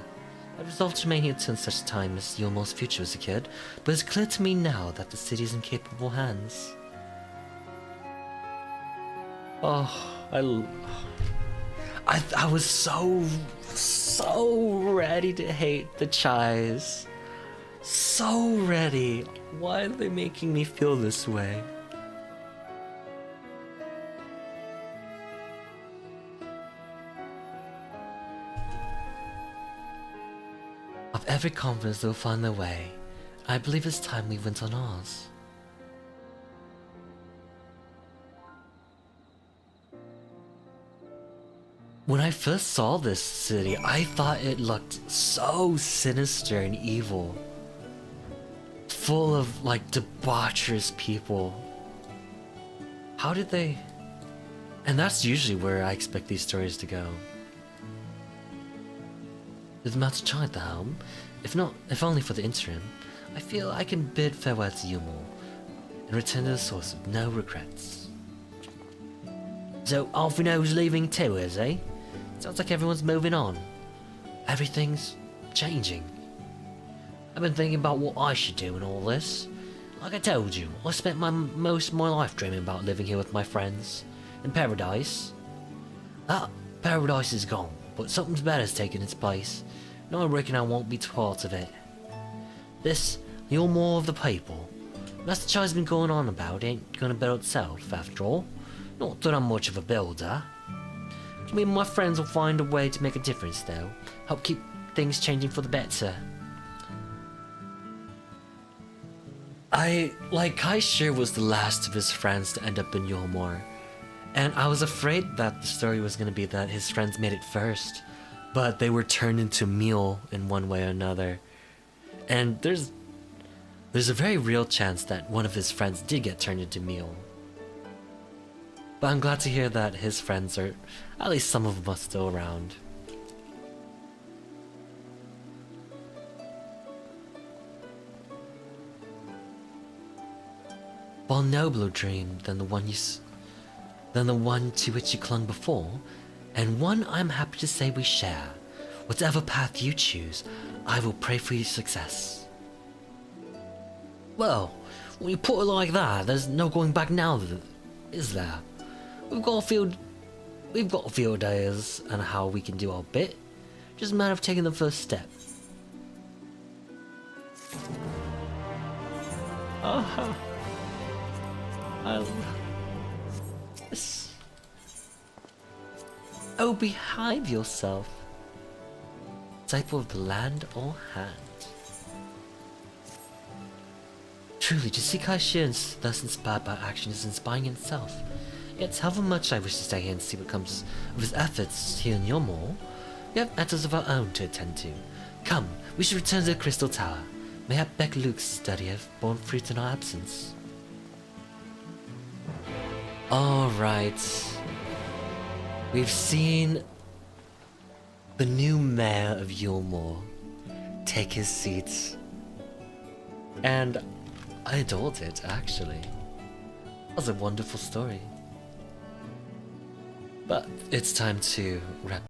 I resolved to remain here until such time as Yulmore's future was secured, but it's clear to me now that the city is in capable hands. I was so ready to hate the Chais. So ready. Why are they making me feel this way? Of every confidence they'll find their way, I believe it's time we went on ours. When I first saw this city, I thought it looked so sinister and evil. Full of, like, debaucherous people. How did they And that's usually where I expect these stories to go. With Master Chai at the helm, if only for the interim, I feel I can bid farewell to Yulmore and return to the source with no regrets. So, half we know who's leaving too, is eh? Sounds like everyone's moving on. Everything's changing. I've been thinking about what I should do in all this. Like I told you, I spent most of my life dreaming about living here with my friends. In paradise. That paradise is gone, but something better's taken its place. And I reckon I won't be part of it. This, you're more of the people. Master Chai's been going on about ain't gonna build itself, after all. Not that I'm much of a builder. Me and my friends will find a way to make a difference, though. Help keep things changing for the better. Kai sure was the last of his friends to end up in Yulmore. And I was afraid that the story was gonna be that his friends made it first. But they were turned into meal in one way or another. And there's a very real chance that one of his friends did get turned into meal. But I'm glad to hear that his friends are, at least some of them, are still around. While nobler dream than the one to which you clung before, and one I'm happy to say we share. Whatever path you choose, I will pray for your success. Well, when you put it like that, there's no going back now, is there? We've got a few ideas on how we can do our bit. Just a matter of taking the first step. Oh, oh, behave yourself. Type of land or hand. Truly, to see Kai Shien's thus inspired by action is inspiring in itself. Yet, however much I wish to stay here and see what comes of his efforts here in Yulmore, we have matters of our own to attend to. Come, we should return to the Crystal Tower. Mayhap Beck Luke's study have borne fruit in our absence. Alright. We've seen the new mayor of Yulmore take his seat. And I adored it, actually. It was a wonderful story. But it's time to wrap